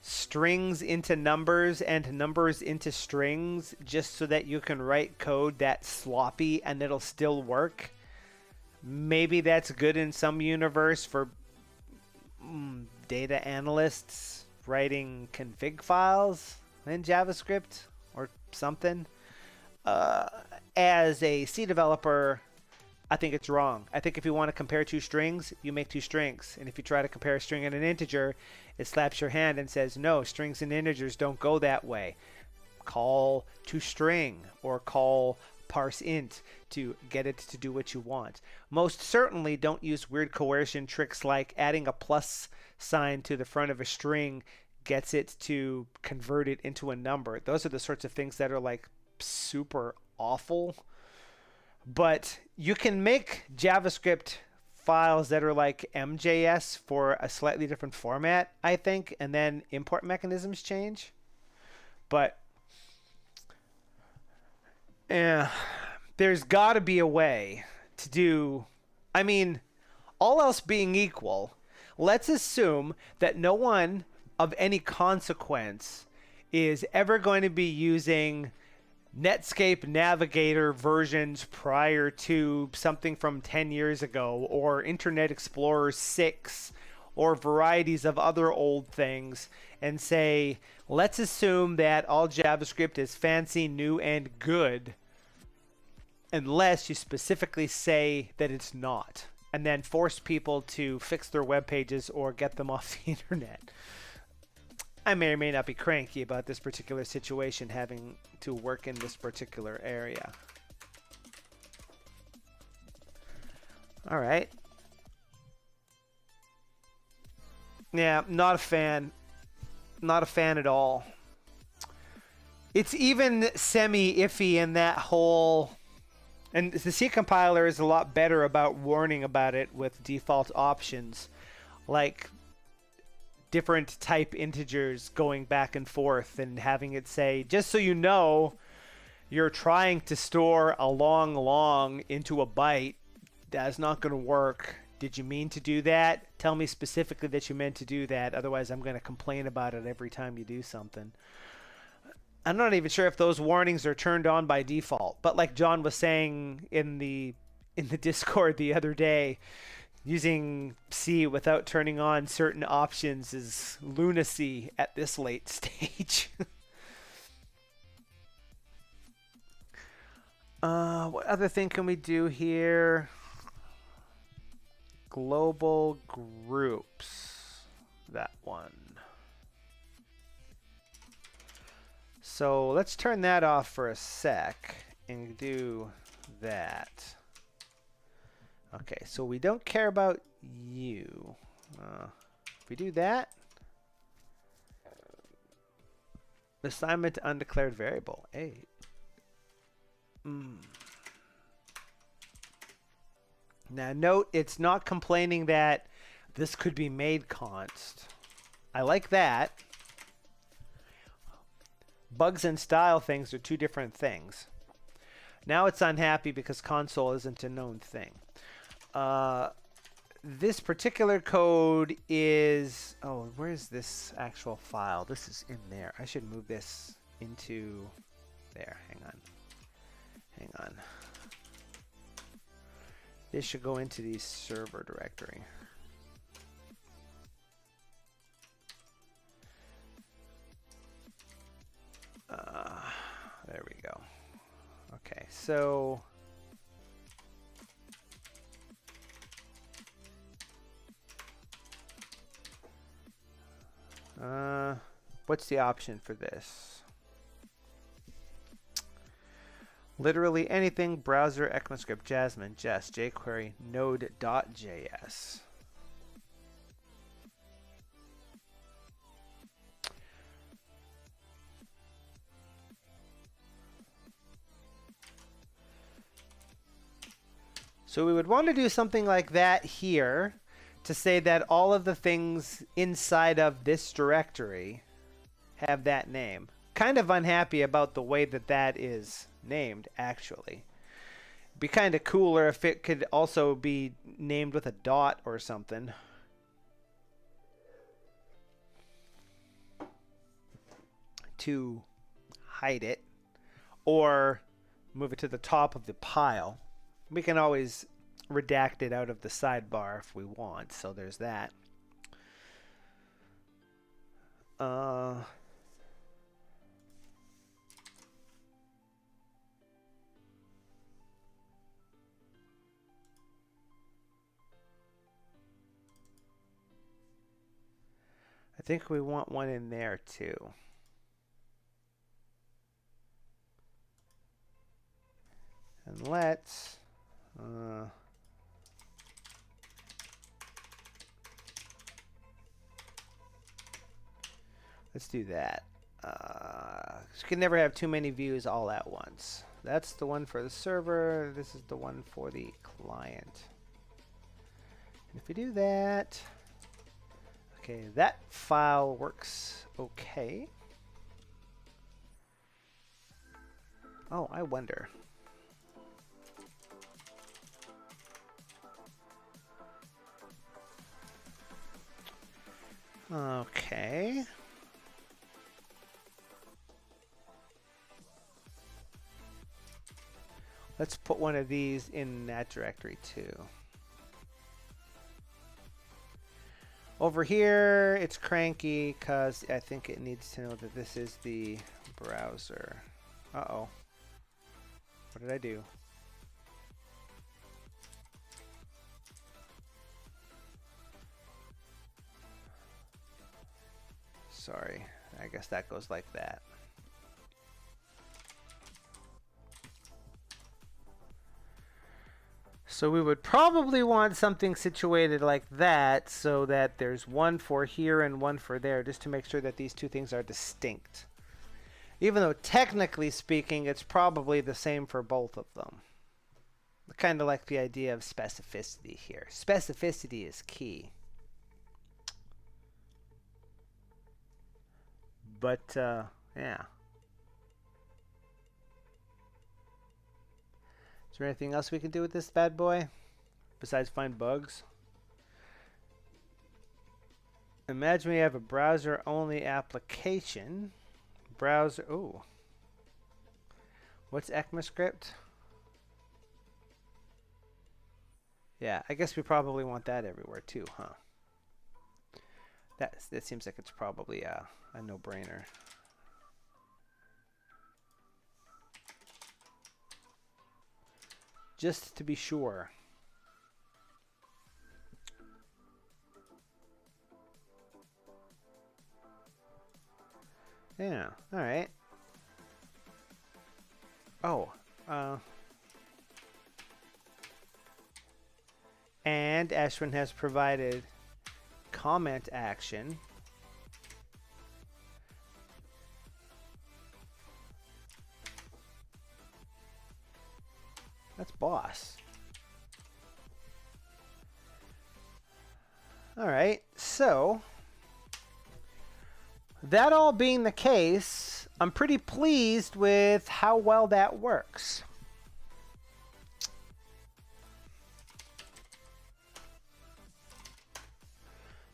Speaker 1: strings into numbers and numbers into strings just so that you can write code that's sloppy and it'll still work. Maybe that's good in some universe for data analysts writing config files in JavaScript or something. As a C developer, I think it's wrong. I think if you want to compare two strings, you make two strings. And if you try to compare a string and an integer, it slaps your hand and says, no, strings and integers don't go that way. Call toString or call parseInt to get it to do what you want. Most certainly don't use weird coercion tricks like adding a plus sign to the front of a string gets it to convert it into a number. Those are the sorts of things that are like super awful. But you can make JavaScript files that are like MJS for a slightly different format, I think, and then import mechanisms change. But there's got to be a way to do, I mean, all else being equal, let's assume that no one of any consequence is ever going to be using Netscape Navigator versions prior to something from 10 years ago, or Internet Explorer 6, or varieties of other old things, and say, let's assume that all JavaScript is fancy, new, and good, unless you specifically say that it's not, and then force people to fix their web pages or get them off the internet. I may or may not be cranky about this particular situation having to work in this particular area. All right. Yeah, not a fan. Not a fan at all. It's even semi-iffy in that whole... And the C compiler is a lot better about warning about it with default options, like different type integers going back and forth and having it say, just so you know, you're trying to store a long into a byte. That's not going to work. Did you mean to do that? Tell me specifically that you meant to do that. Otherwise, I'm going to complain about it every time you do something. I'm not even sure if those warnings are turned on by default. But like John was saying in the Discord the other day, using C without turning on certain options is lunacy at this late stage. What other thing can we do here? Global groups. That one. So let's turn that off for a sec and do that. Okay, so we don't care about you. If we do that, assignment to undeclared variable. Hey. Now note, it's not complaining that this could be made const. I like that. Bugs and style things are two different things. Now it's unhappy because console isn't a known thing. This particular code is... Oh, where's this actual file? This is in there. I should move this into there. Hang on. Hang on. This should go into the server directory. There we go. Okay, so... what's the option for this? Literally anything, browser, ECMAScript, Jasmine, Jest, jQuery, Node.js. So we would want to do something like that here to say that all of the things inside of this directory have that name. Kind of unhappy about the way that that is named, actually. Be kind of cooler if it could also be named with a dot or something. To hide it. Or move it to the top of the pile. We can always redact it out of the sidebar if we want, so there's that. I think we want one in there too. And let's do that. You can never have too many views all at once. That's the one for the server. This is the one for the client. And if we do that, okay, that file works okay. Oh, I wonder. Okay. Let's put one of these in that directory too. Over here, it's cranky because I think it needs to know that this is the browser. Uh-oh. What did I do? Sorry. I guess that goes like that. So we would probably want something situated like that so that there's one for here and one for there, just to make sure that these two things are distinct. Even though technically speaking, it's probably the same for both of them. I kind of like the idea of specificity here. Specificity is key. But, yeah. Is there anything else we can do with this bad boy besides find bugs? Imagine we have a browser-only application. Browser, ooh. What's ECMAScript? Yeah, I guess we probably want that everywhere too, huh? That seems like it's probably a no-brainer. Just to be sure. Yeah, all right. Oh, and Ashwin has provided comment action. That's boss. All right, so that all being the case, I'm pretty pleased with how well that works.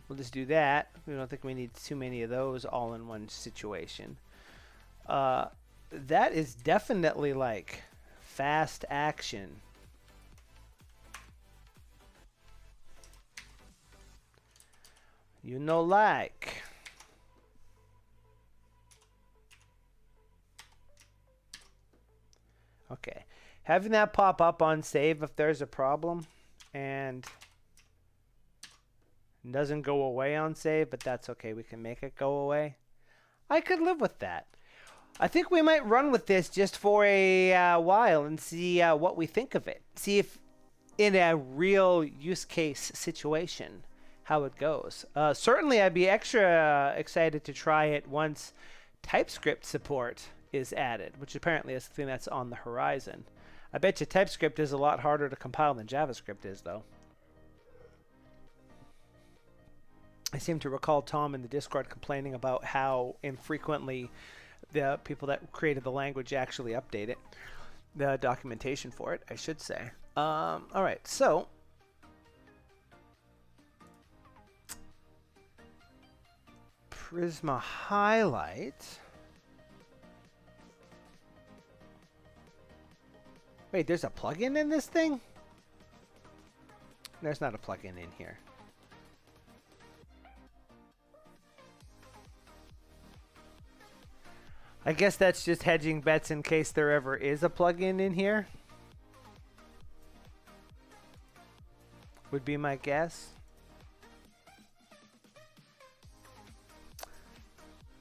Speaker 1: We'll just do that. We don't think we need too many of those all in one situation. That is definitely like fast action. You know, like. Okay. Having that pop up on save if there's a problem and doesn't go away on save, but that's okay. We can make it go away. I could live with that. I think we might run with this just for a while and see what we think of it. See if in a real use case situation how it goes. Certainly I'd be extra excited to try it once TypeScript support is added, which apparently is the thing that's on the horizon. I bet you TypeScript is a lot harder to compile than JavaScript is, though. I seem to recall Tom in the Discord complaining about how infrequently the people that created the language actually update it. The documentation for it, I should say. All right, so Prisma highlight. Wait, there's a plugin in this thing? There's not a plugin in here. I guess that's just hedging bets in case there ever is a plugin in here. Would be my guess.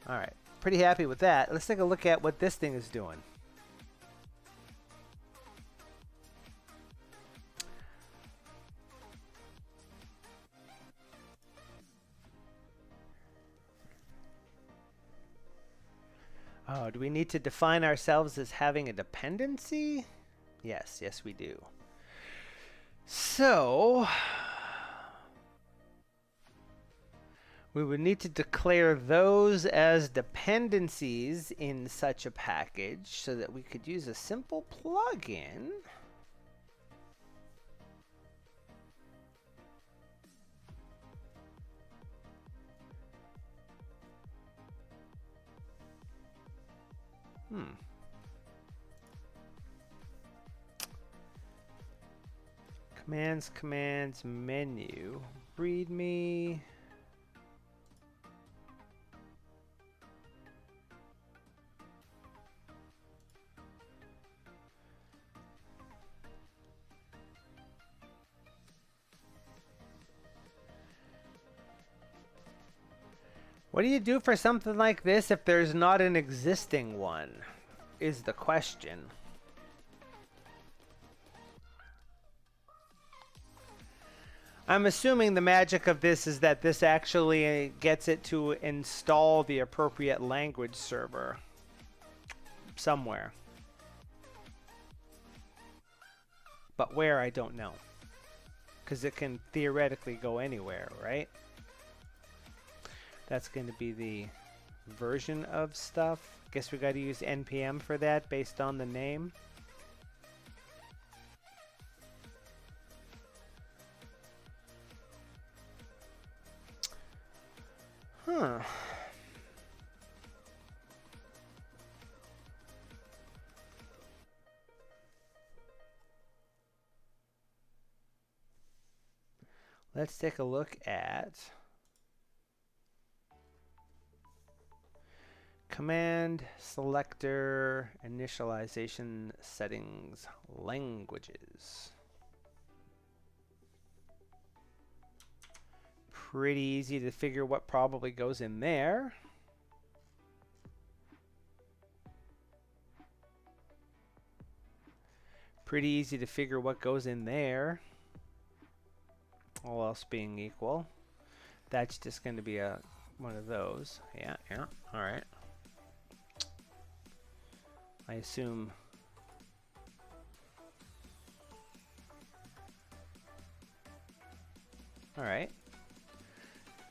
Speaker 1: All right, pretty happy with that. Let's take a look at what this thing is doing. Oh, do we need to define ourselves as having a dependency? Yes, yes we do. So, We would need to declare those as dependencies in such a package so that we could use a simple plugin. Commands, menu, readme. What do you do for something like this if there's not an existing one, is the question. I'm assuming the magic of this is that this actually gets it to install the appropriate language server somewhere. But where, I don't know. Because it can theoretically go anywhere, right? That's going to be the version of stuff. Guess we got to use npm for that based on the name. Huh. Let's take a look at command selector initialization settings languages. Pretty easy to figure what probably goes in there. Pretty easy to figure what goes in there. All else being equal. That's just going to be one of those. Yeah, all right. I assume. All right.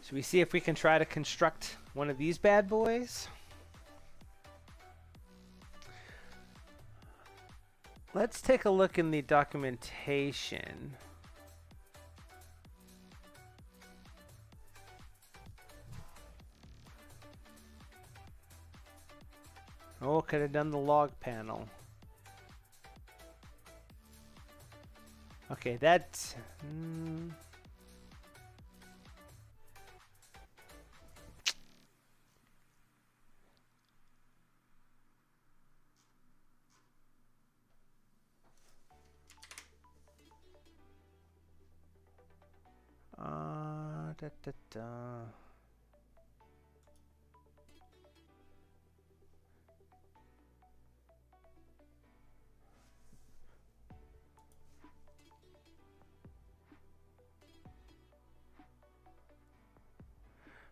Speaker 1: Should we see if we can try to construct one of these bad boys? Let's take a look in the documentation. Oh, could have done the log panel. Okay, that's...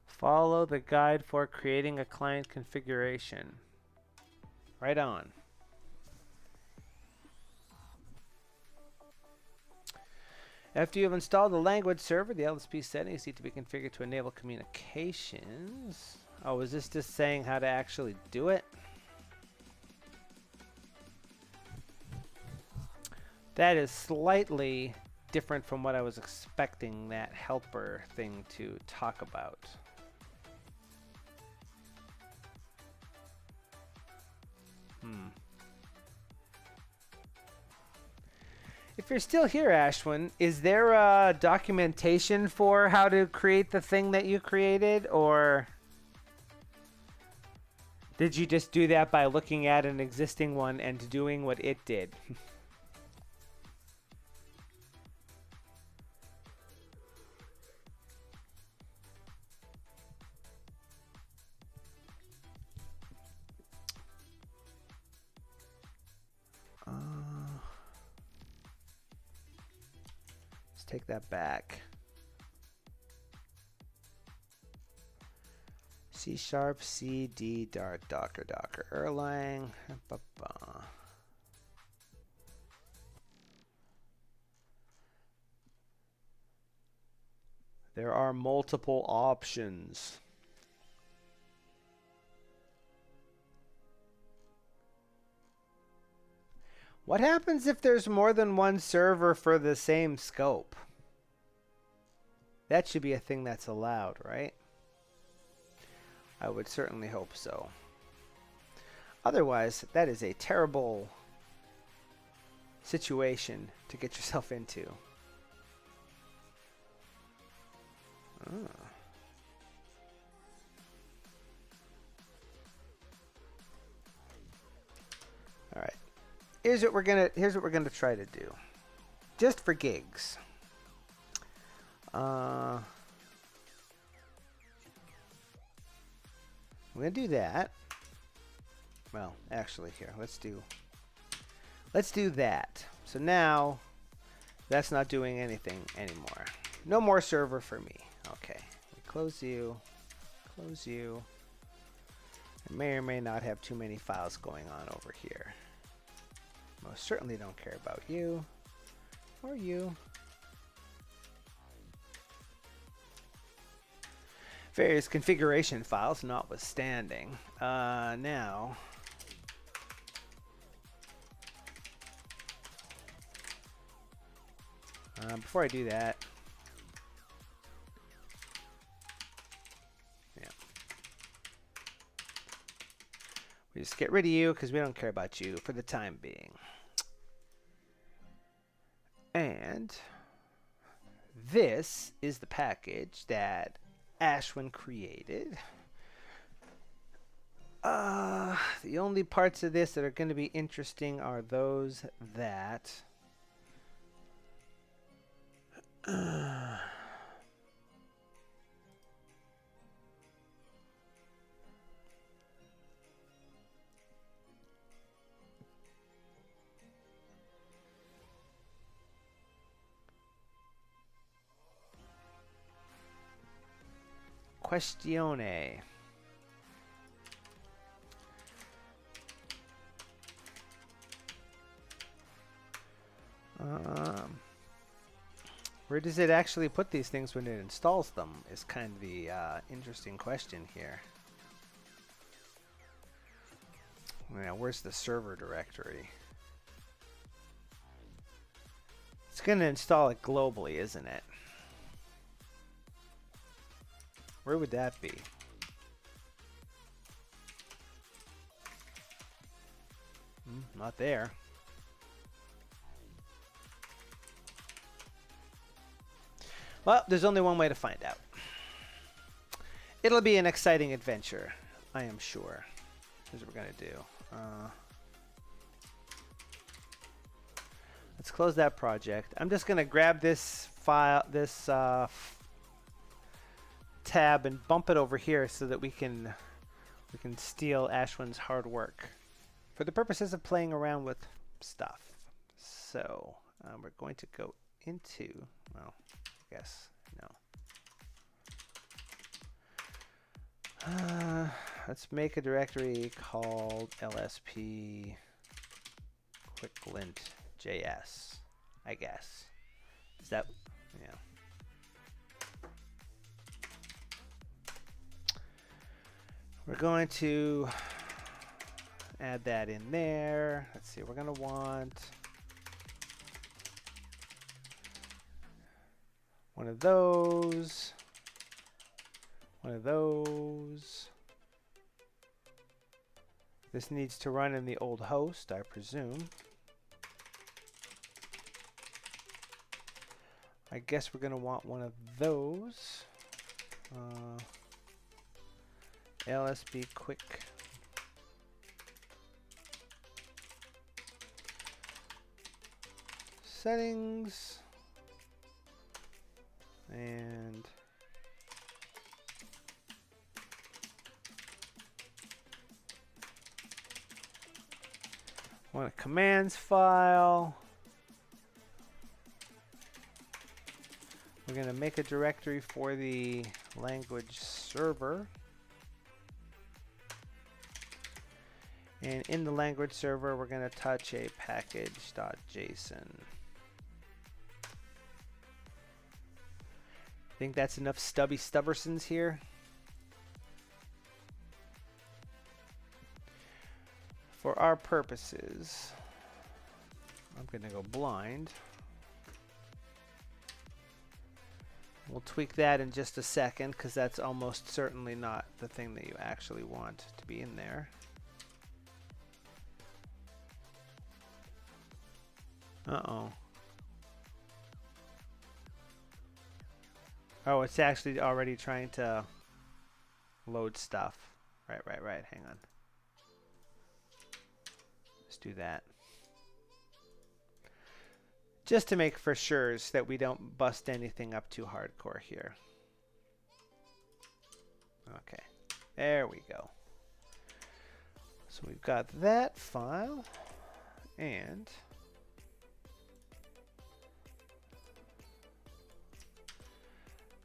Speaker 1: Follow the guide for creating a client configuration. Right on. After you have installed the language server, the LSP settings need to be configured to enable communications. Oh, is this just saying how to actually do it? That is slightly different from what I was expecting that helper thing to talk about. If you're still here, Ashwin, is there a documentation for how to create the thing that you created, or did you just do that by looking at an existing one and doing what it did? Take that back. C#, C, D, Dart, Docker, Erlang. There are multiple options. What happens if there's more than one server for the same scope? That should be a thing that's allowed, right? I would certainly hope so. Otherwise, that is a terrible situation to get yourself into. Oh. All right. Here's what we're gonna try to do, just for gigs. We're gonna do that. Well, actually, here let's do that. So now that's not doing anything anymore. No more server for me. Okay, close you. Close you. I may or may not have too many files going on over here. Most certainly don't care about you or you. Various configuration files notwithstanding. Now, before I do that, yeah, we just get rid of you because we don't care about you for the time being. And this is the package that Ashwin created. The only parts of this that are going to be interesting are those that Questione. Where does it actually put these things when it installs them is kind of the interesting question here. Now, where's the server directory? It's going to install it globally, isn't it? Where would that be? Not there. Well, there's only one way to find out. It'll be an exciting adventure, I am sure. Here's what we're going to do. Let's close that project. I'm just going to grab this file, this tab, and bump it over here so that we can steal Ashwin's hard work for the purposes of playing around with stuff. So we're going to go into, well, I guess no. Let's make a directory called LSP quicklint.js, I guess. Is that, yeah. We're going to add that in there. Let's see, we're going to want one of those, one of those. This needs to run in the old host, I presume. I guess we're going to want one of those. LSB quick. Settings. And want a commands file. We're going to make a directory for the language server. And in the language server, we're going to touch a package.json. think that's enough stubby stubbersons here. For our purposes, I'm going to go blind. We'll tweak that in just a second because that's almost certainly not the thing that you actually want to be in there. Uh-oh. Oh, it's actually already trying to load stuff. Right. Hang on. Let's do that. Just to make for sure that we don't bust anything up too hardcore here. Okay, there we go. So we've got that file, and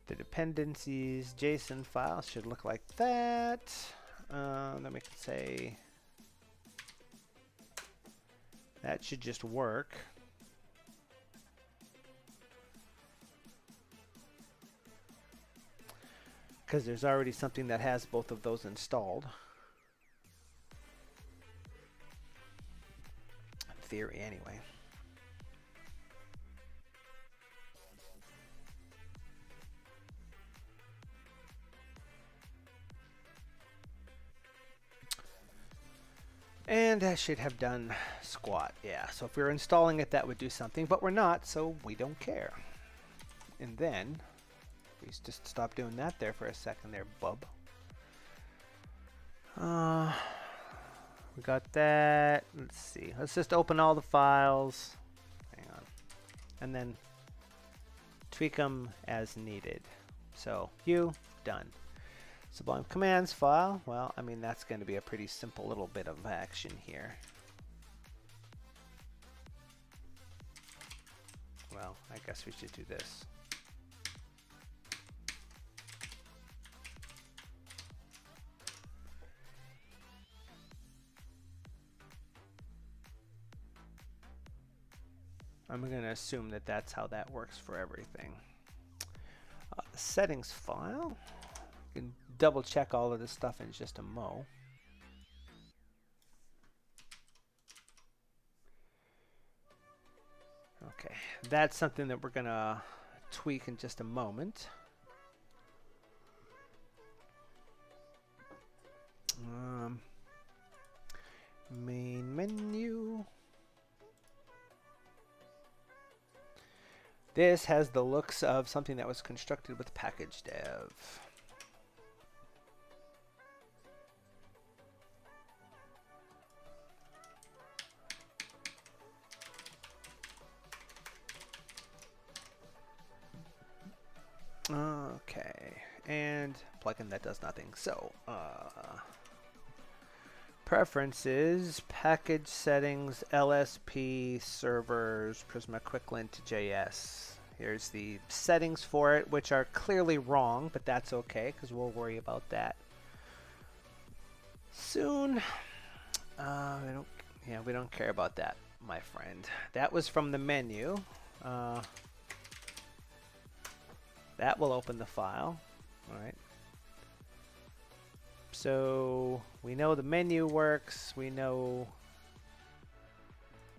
Speaker 1: the dependencies JSON file should look like that. Then we can say that should just work. Because there's already something that has both of those installed. In theory, anyway. And that should have done squat. Yeah, so if we were installing it, that would do something, but we're not, so we don't care. And then we just stop doing that there for a second there, bub. We got that. Let's see. Let's just open all the files. Hang on. And then tweak them as needed. So, done. Sublime commands file. Well, I mean, that's going to be a pretty simple little bit of action here. Well, I guess we should do this. I'm going to assume that that's how that works for everything. The settings file. You can double check all of this stuff in just a mo. Okay, that's something that we're going to tweak in just a moment. Main menu. This has the looks of something that was constructed with package dev. Okay, and plugin that does nothing. So, preferences, package settings, LSP, servers, Prisma Quicklint JS. Here's the settings for it, which are clearly wrong, but that's okay because we'll worry about that soon. We don't care about that, my friend. That was from the menu. That will open the file. All right. So we know the menu works. We know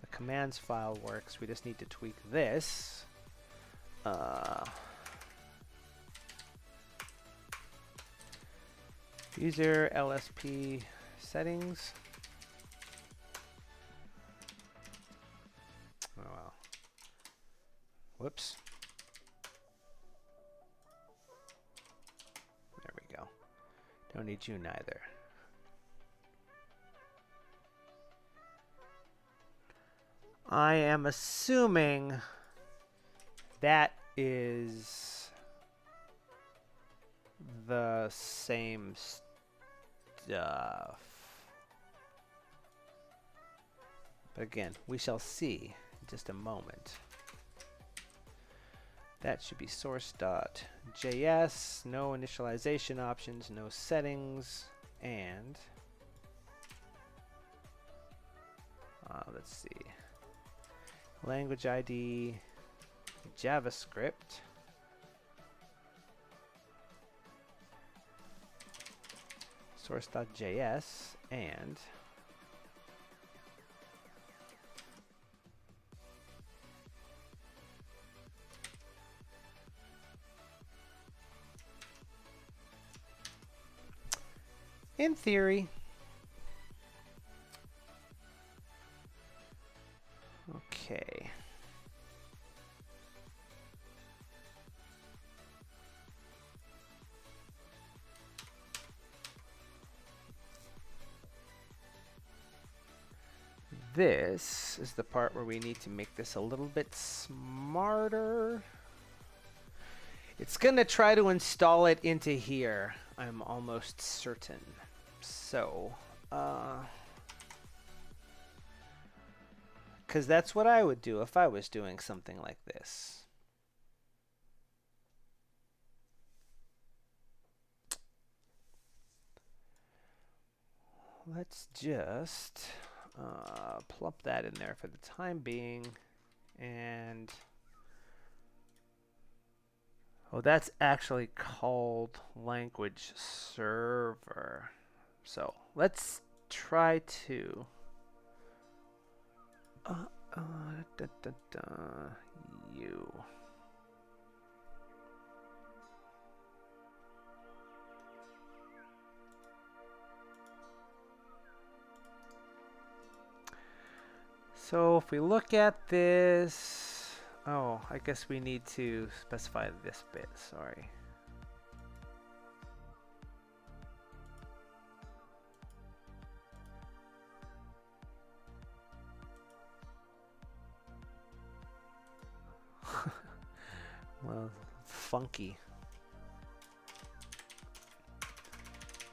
Speaker 1: the commands file works. We just need to tweak this. User LSP settings. Oh, wow. Whoops. There we go. Don't need you neither. I am assuming that is the same stuff. But again, we shall see in just a moment. That should be source.js, no initialization options, no settings, and let's see. Language ID, JavaScript. source.js and in theory, okay. This is the part where we need to make this a little bit smarter. It's gonna try to install it into here, I'm almost certain. So, because that's what I would do if I was doing something like this. Let's just plump that in there for the time being. And oh, that's actually called language server. So let's try to you. So if we look at this, oh, I guess we need to specify this bit, sorry. Well, funky.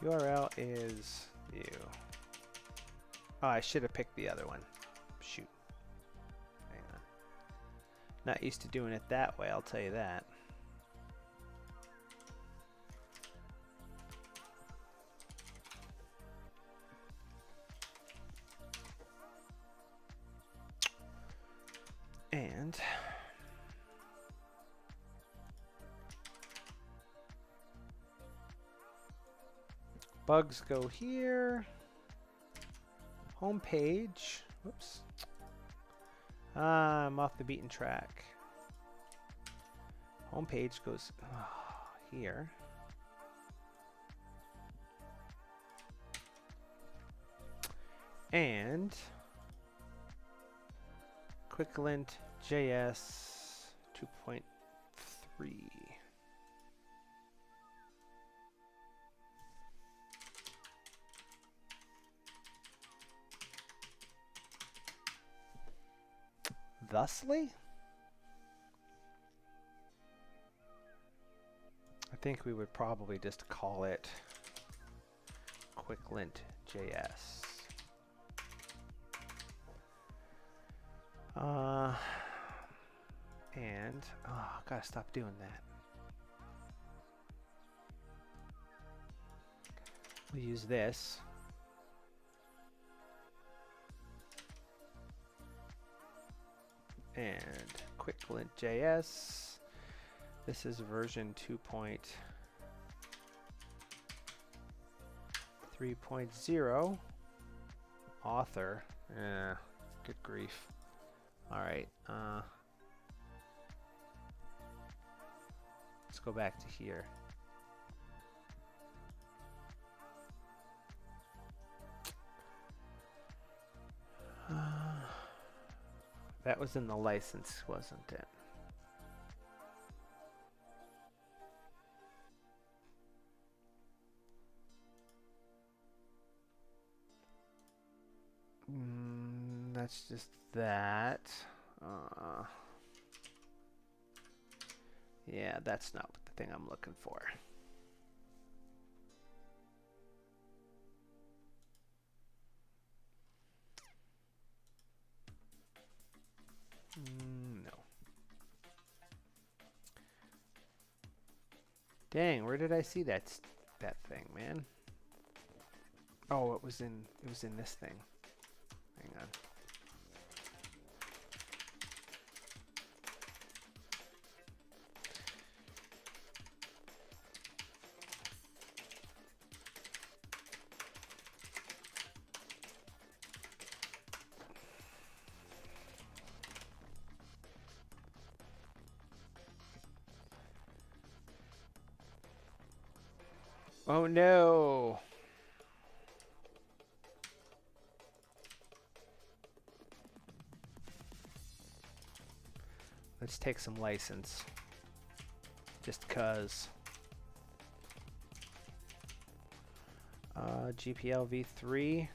Speaker 1: URL is you. Oh, I should have picked the other one. Shoot. Hang on. Not used to doing it that way, I'll tell you that. And bugs go here. Home page. Whoops. I'm off the beaten track. Home page goes here. And quicklint JS 2.3. Thusly? I think we would probably just call it quicklint JS. And oh, gotta stop doing that. We'll use this. And quicklint JS. This is version 2.3.0. Author. Good grief. All right. Let's go back to here. That was in the license, wasn't it? That's just that. Yeah, that's not the thing I'm looking for. No. Dang, where did I see that thing, man? Oh, it was in this thing. Hang on. Oh no. Let's take some license. Just cause. GPL v3.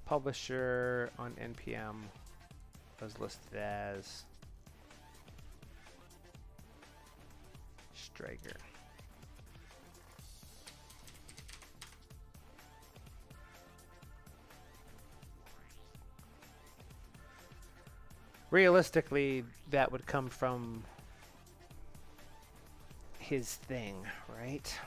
Speaker 1: Publisher on NPM was listed as Strager. Realistically, that would come from his thing, right?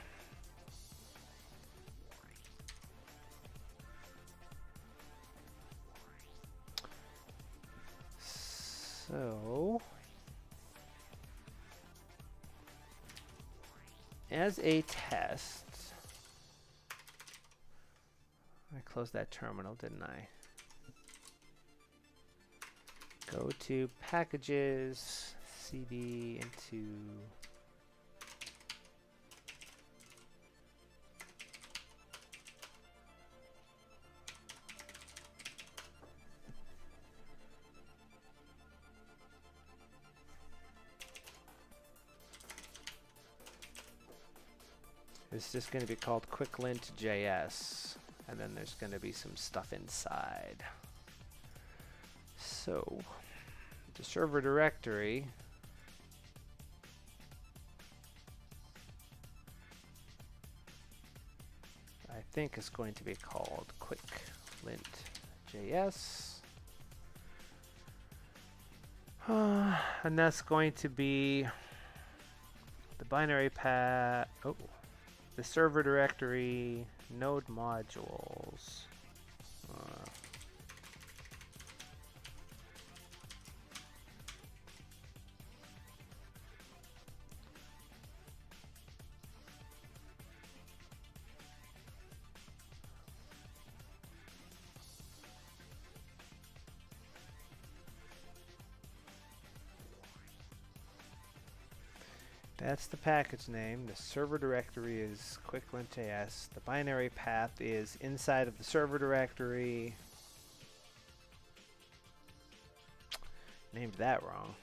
Speaker 1: So, as a test, I closed that terminal, didn't I? Go to packages, cd into it's just going to be called quicklint.js, and then there's going to be some stuff inside. So the server directory I think is going to be called quicklint.js. And that's going to be the binary path, the server directory, node modules. That's the package name. The server directory is quicklint.js. The binary path is inside of the server directory. Named that wrong.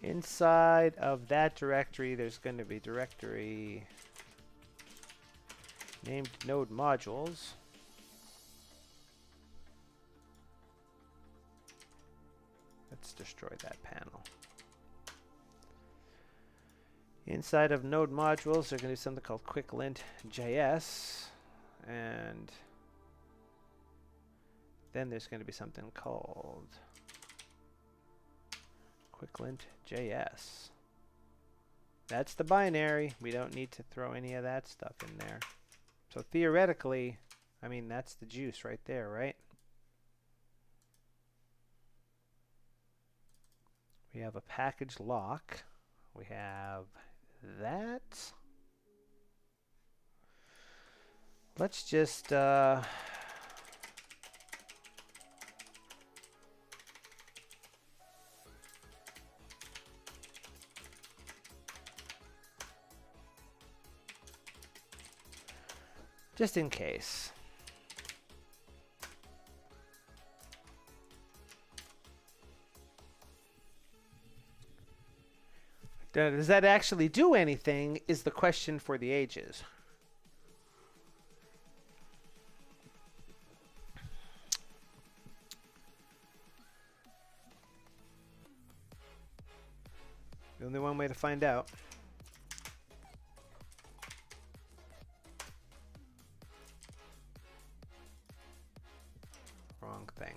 Speaker 1: Inside of that directory, there's going to be directory named node modules. Let's destroy that panel. Inside of node modules, there's going to be something called quicklint.js, and then there's going to be something called quicklint.js. That's the binary. We don't need to throw any of that stuff in there. So theoretically, I mean, that's the juice right there, right? We have a package lock. We have that. Let's just just in case. Does that actually do anything is the question for the ages. The only one way to find out. Wrong thing.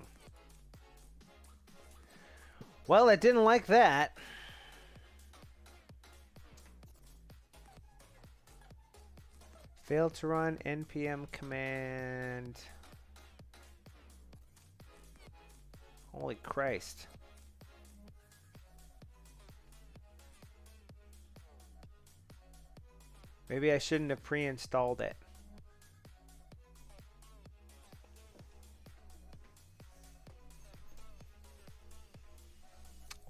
Speaker 1: Well, it didn't like that. Failed to run npm command. Holy Christ. Maybe I shouldn't have pre-installed it.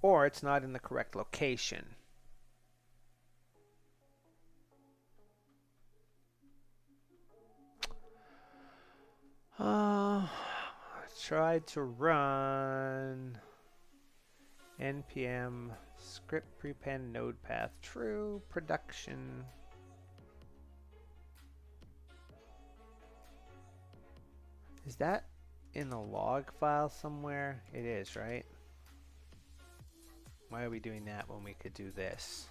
Speaker 1: Or it's not in the correct location. Tried to run npm script prepend node path true production. Is that in the log file somewhere? It is, right? Why are we doing that when we could do this?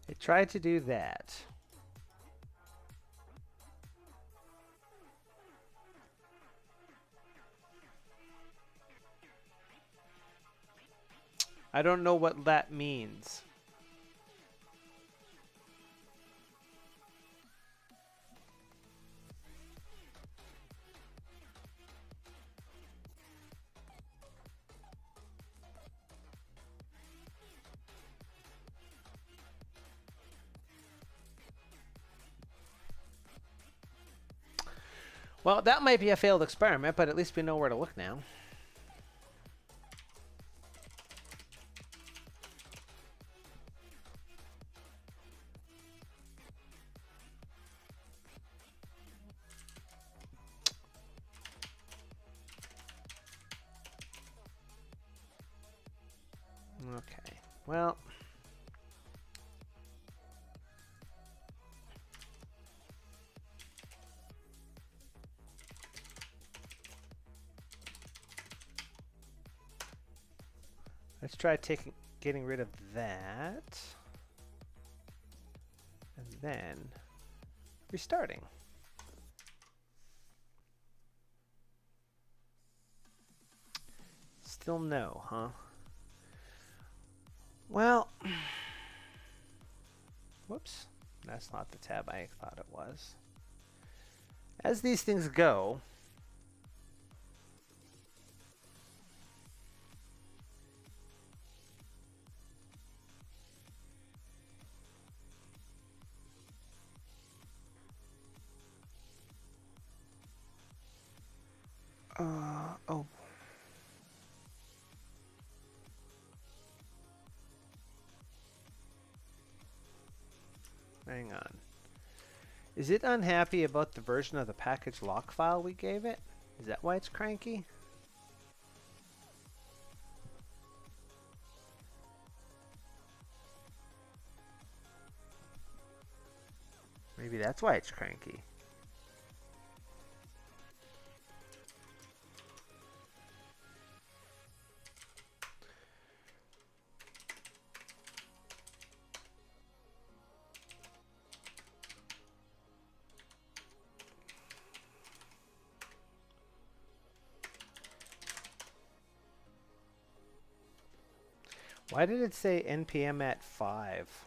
Speaker 1: It tried to do that. I don't know what that means. Well, that might be a failed experiment, but at least we know where to look now. Okay, well. Let's try getting rid of that. And then restarting. Still no, huh? Well, whoops. That's not the tab I thought it was. As these things go, oh. Hang on. Is it unhappy about the version of the package lock file we gave it? Is that why it's cranky? Maybe that's why it's cranky. Why did it say npm at 5?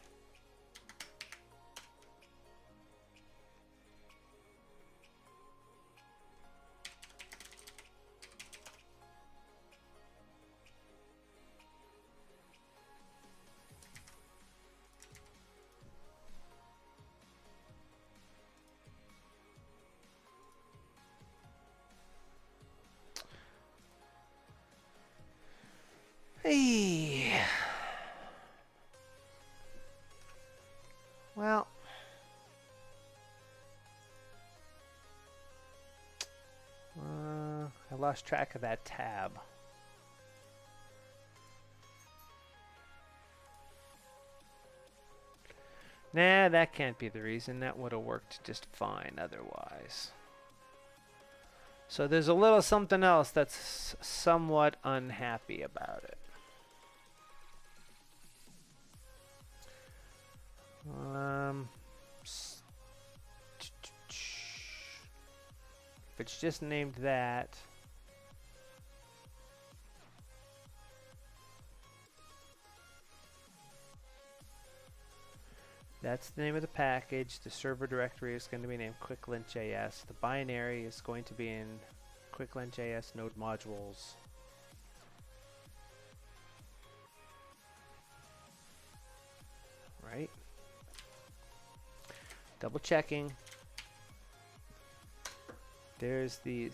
Speaker 1: Hey. Well, I lost track of that tab. Nah, that can't be the reason. That would have worked just fine otherwise. So there's a little something else that's somewhat unhappy about it. If it's just named that, That's the name of the package. The server directory is going to be named quicklint.js. The binary is going to be in quicklint.js node modules. Right? Double checking. There's the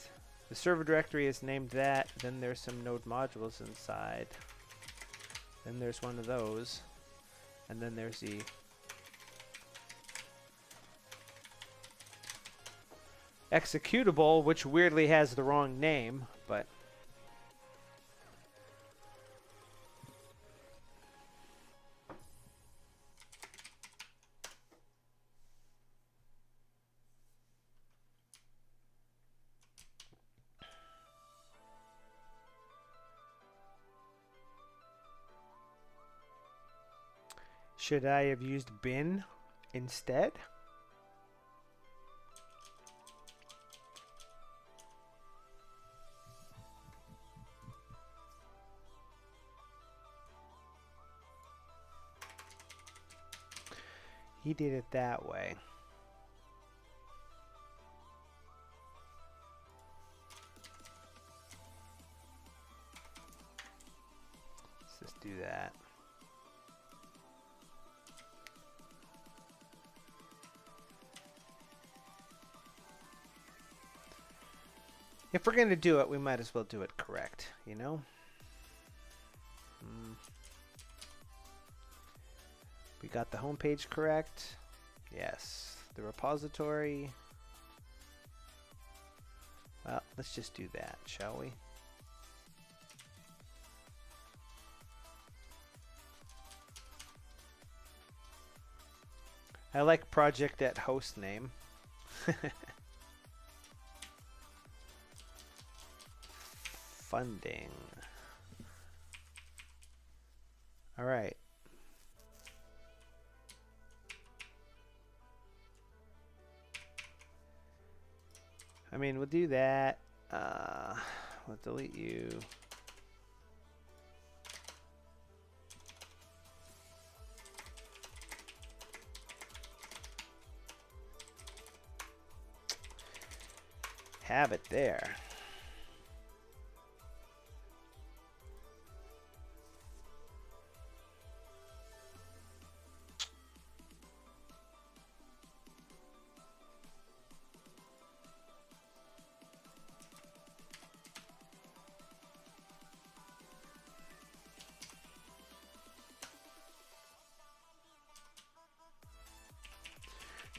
Speaker 1: server directory is named that. Then there's some node modules inside. Then there's one of those. And then there's the executable, which weirdly has the wrong name, but should I have used bin instead? He did it that way. Let's just do that. If we're going to do it, we might as well do it correct, you know? We got the home page correct. Yes. The repository. Well, let's just do that, shall we? I like project at host name. Funding. All right. I mean, we'll do that. We'll delete you. Have it there.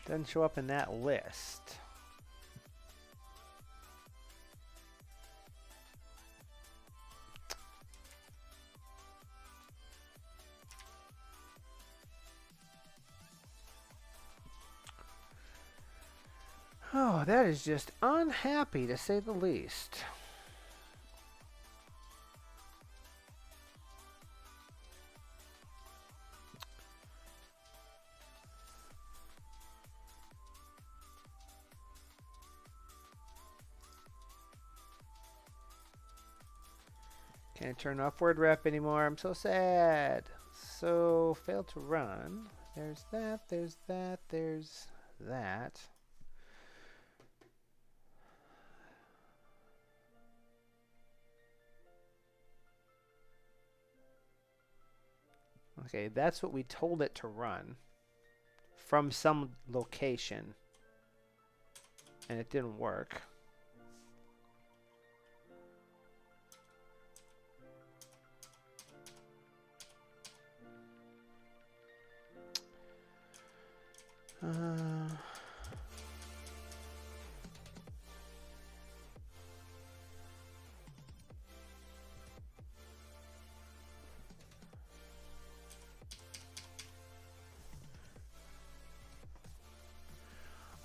Speaker 1: Doesn't show up in that list. Oh, that is just unhappy to say the least. Can't turn off word rep anymore. I'm so sad. So, failed to run. There's that, there's that, there's that. Okay, that's what we told it to run from some location, and it didn't work.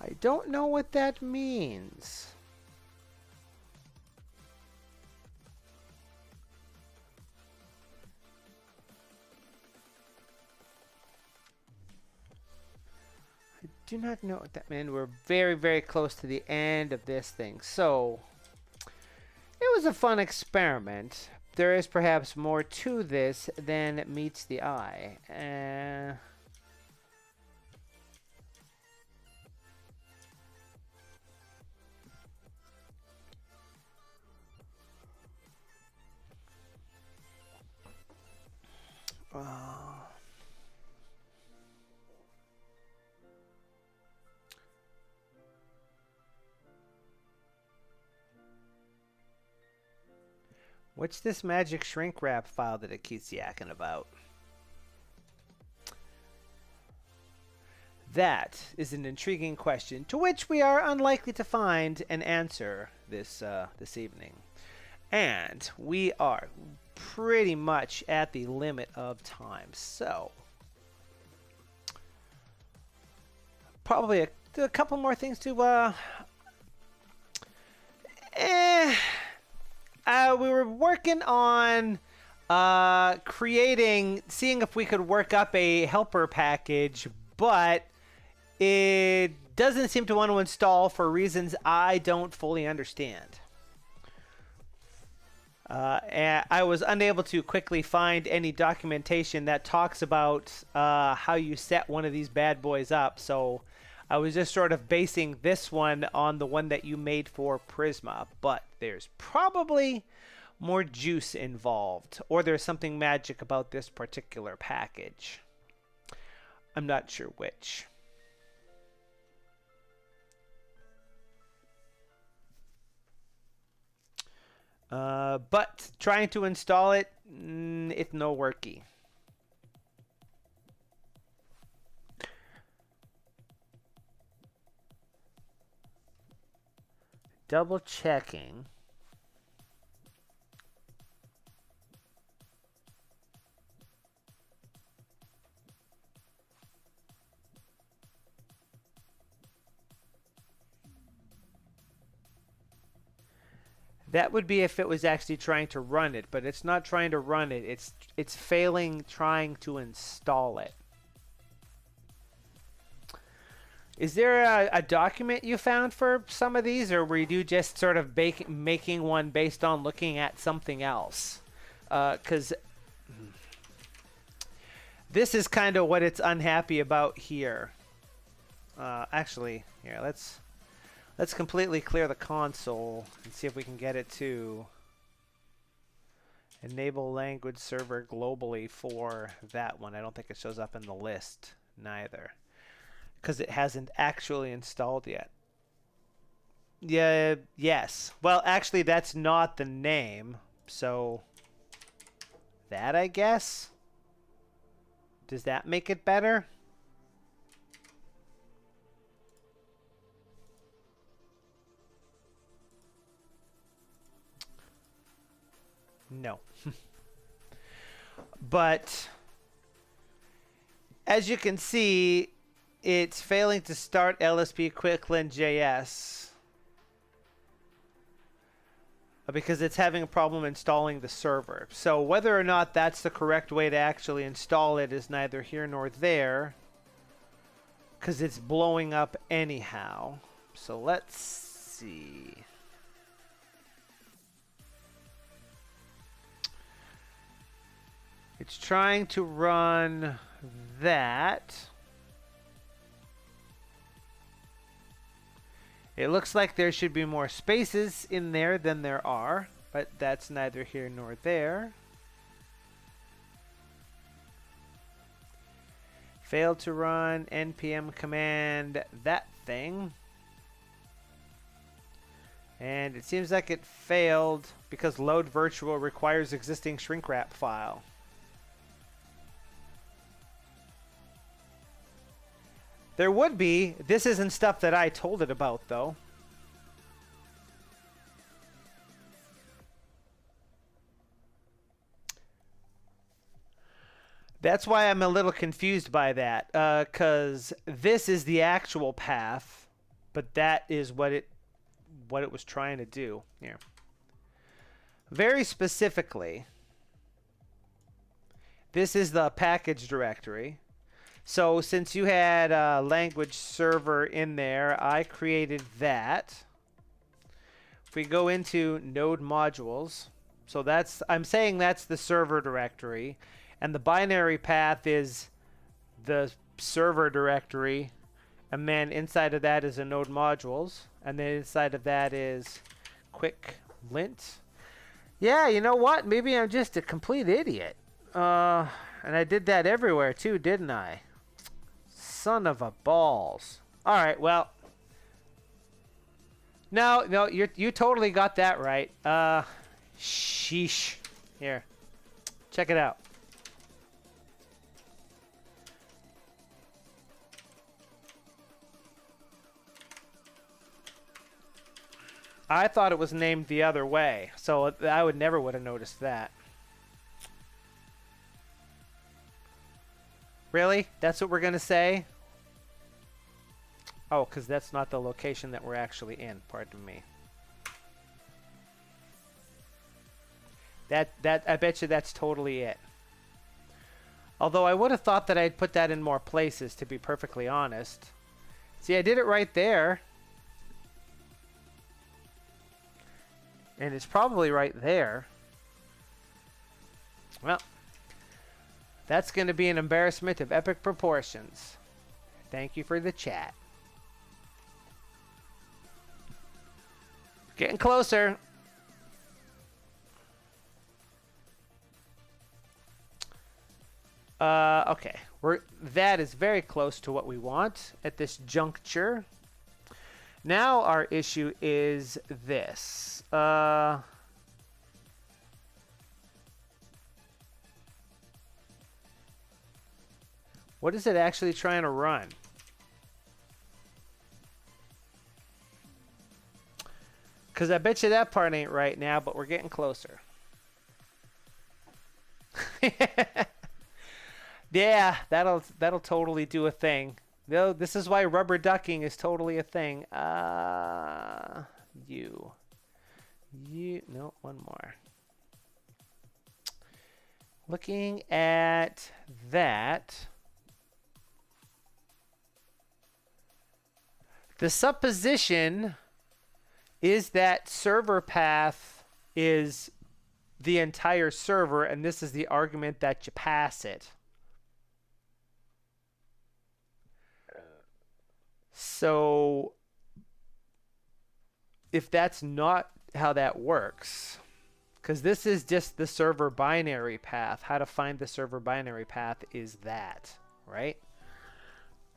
Speaker 1: I don't know what that means. I do not know what that meant. We're very, very close to the end of this thing. So, it was a fun experiment. There is perhaps more to this than meets the eye. What's this magic shrink wrap file that it keeps yakking about? That is an intriguing question to which we are unlikely to find an answer this evening. And we are pretty much at the limit of time. So probably a couple more things to we were working on seeing if we could work up a helper package, but it doesn't seem to want to install for reasons I don't fully understand. And I was unable to quickly find any documentation that talks about how you set one of these bad boys up, so I was just sort of basing this one on the one that you made for Prisma, but there's probably more juice involved, or there's something magic about this particular package. I'm not sure which. But trying to install it, it's no worky. Double checking. That would be if it was actually trying to run it, but it's not trying to run it. It's failing trying to install it. Is there a document you found for some of these, or were you just sort of making one based on looking at something else? Because this is kind of what it's unhappy about here. Actually, here, let's completely clear the console and see if we can get it to enable language server globally for that one. I don't think it shows up in the list neither, because it hasn't actually installed yet. Yeah, yes. Well, actually, that's not the name. So that, I guess. Does that make it better? No. But as you can see, it's failing to start LSP Quicklin.js because it's having a problem installing the server. So whether or not that's the correct way to actually install it is neither here nor there, because it's blowing up anyhow. So let's see. It's trying to run that. It looks like there should be more spaces in there than there are, but that's neither here nor there. Failed to run npm command that thing. And it seems like it failed because load virtual requires existing shrink wrap file. There would be. This isn't stuff that I told it about, though. That's why I'm a little confused by that, because this is the actual path, but that is what it was trying to do here. Very specifically, this is the package directory. So since you had a language server in there, I created that. If we go into node modules, so that's, I'm saying that's the server directory, and the binary path is the server directory, and then inside of that is a node modules, and then inside of that is quick lint. Yeah, you know what? Maybe I'm just a complete idiot. And I did that everywhere too, didn't I? Son of a balls. All right, well. No, you totally got that right. Sheesh. Here. Check it out. I thought it was named the other way, so I would have noticed that. Really? That's what we're going to say? Oh, because that's not the location that we're actually in. Pardon me. I bet you that's totally it. Although I would have thought that I'd put that in more places, to be perfectly honest. See, I did it right there. And it's probably right there. Well, that's going to be an embarrassment of epic proportions. Thank you for the chat. Getting closer. Okay. That is very close to what we want at this juncture. Now our issue is this. What is it actually trying to run? Because I bet you that part ain't right now, but we're getting closer. Yeah, that'll totally do a thing. No, this is why rubber ducking is totally a thing. No, one more. Looking at that, the supposition is that server path is the entire server, and this is the argument that you pass it. So if that's not how that works, because this is just the server binary path, how to find the server binary path is that, right?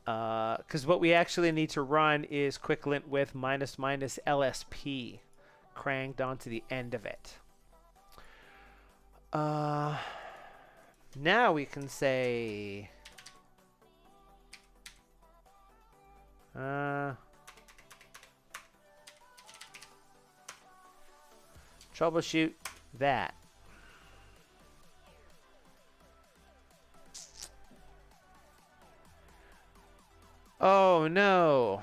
Speaker 1: Because what we actually need to run is quicklint with minus LSP cranked onto the end of it. Now we can say troubleshoot that. Oh no.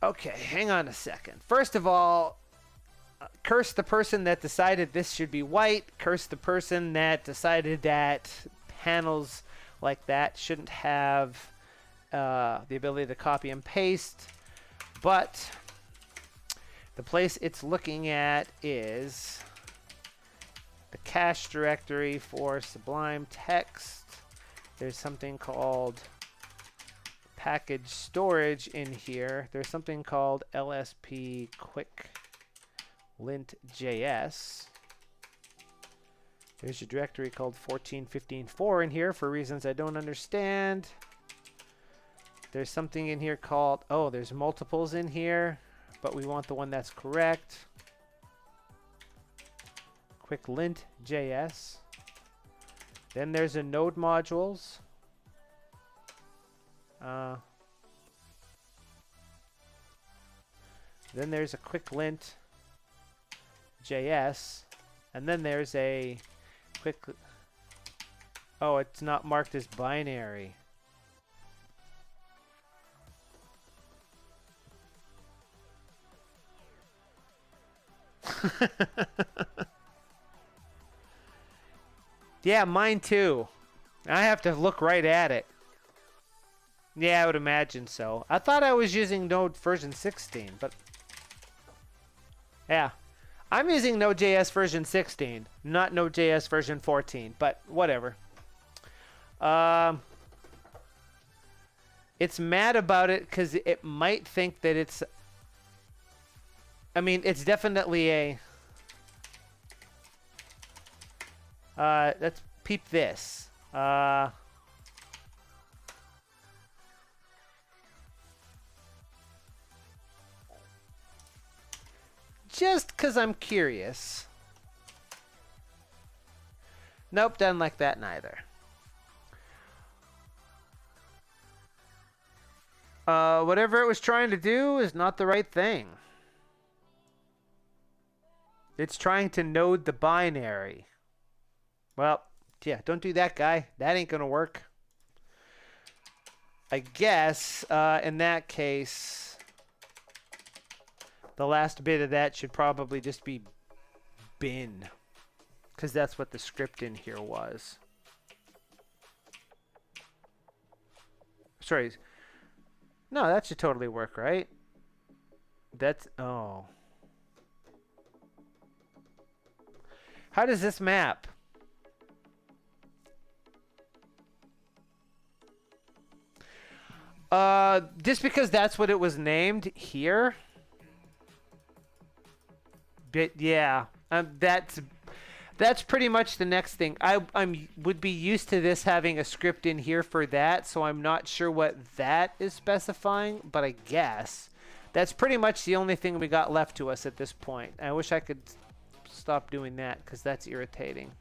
Speaker 1: Okay, hang on a second. First of all, curse the person that decided this should be white. Curse the person that decided that panels like that shouldn't have the ability to copy and paste. But the place it's looking at is the cache directory for Sublime Text. There's something called package storage in here. There's something called LSP quicklint.js. There's a directory called 14.15.4 in here for reasons I don't understand. There's something in here called, oh, there's multiples in here, but we want the one that's correct. Quicklint.js. Then there's a node modules. Then there's a quicklint.js. And then there's a oh, it's not marked as binary. Yeah, mine too. I have to look right at it. Yeah, I would imagine so. I thought I was using Node version 16, but yeah. I'm using Node.js version 16, not Node.js version 14, but whatever. It's mad about it because it might think that it's... I mean, it's definitely a... let's peep this. just because I'm curious. Nope, doesn't like that neither. Whatever it was trying to do is not the right thing. It's trying to node the binary. Well, yeah, don't do that, guy. That ain't gonna work. I guess, in that case, the last bit of that should probably just be bin, because that's what the script in here was. Sorry. No, that should totally work, right? That's... Oh. How does this map? Just because that's what it was named here. But yeah, that's pretty much the next thing. I would be used to this having a script in here for that, so I'm not sure what that is specifying, but I guess that's pretty much the only thing we got left to us at this point. I wish I could stop doing that because that's irritating.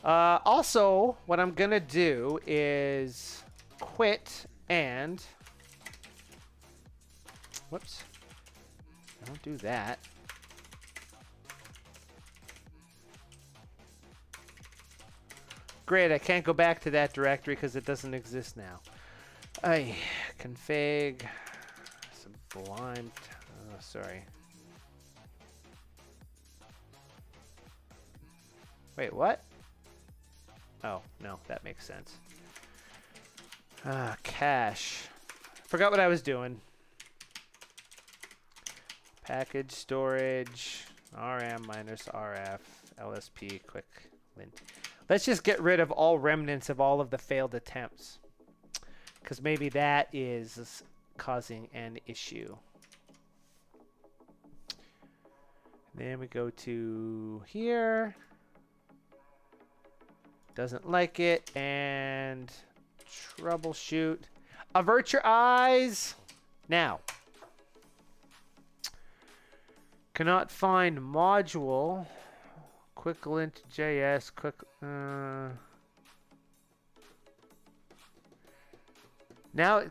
Speaker 1: Also, what I'm gonna do is quit and whoops, don't do that. Great, I can't go back to that directory because it doesn't exist now. Config Sublime. Oh, sorry. Wait, what? Oh, no, that makes sense. Cache. Forgot what I was doing. Package storage, RM minus RF, LSP, quick lint. Let's just get rid of all remnants of all of the failed attempts, because maybe that is causing an issue. Then we go to here. Doesn't like it, and troubleshoot. Avert your eyes. Now. Cannot find module. Quicklint.js. Now,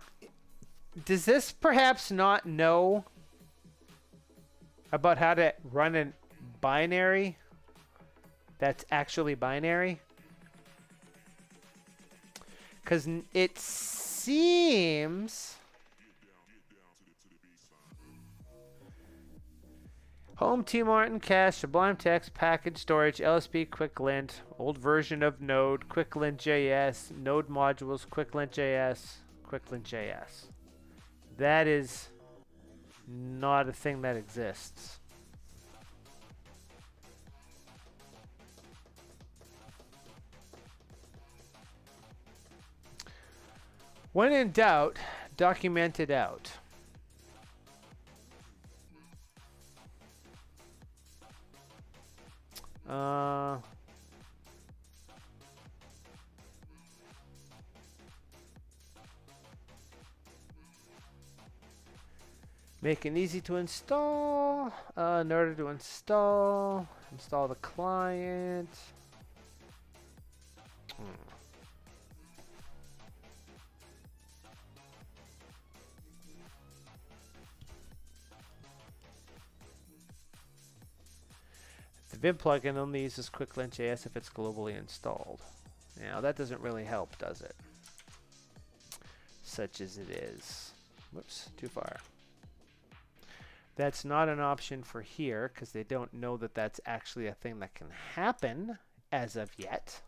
Speaker 1: does this perhaps not know about how to run a binary that's actually binary? Because it seems... Home, T Martin, Cache, Sublime Text, Package Storage, LSP, Quicklint, old version of Node, Quicklint.js, Node modules, Quicklint.js, Quicklint.js. That is not a thing that exists. When in doubt, document it out. Make it easy to install. In order to install the client. The Vim plugin only uses Quicklint.js if it's globally installed. Now that doesn't really help, does it? Such as it is. Whoops, too far. That's not an option for here because they don't know that that's actually a thing that can happen as of yet.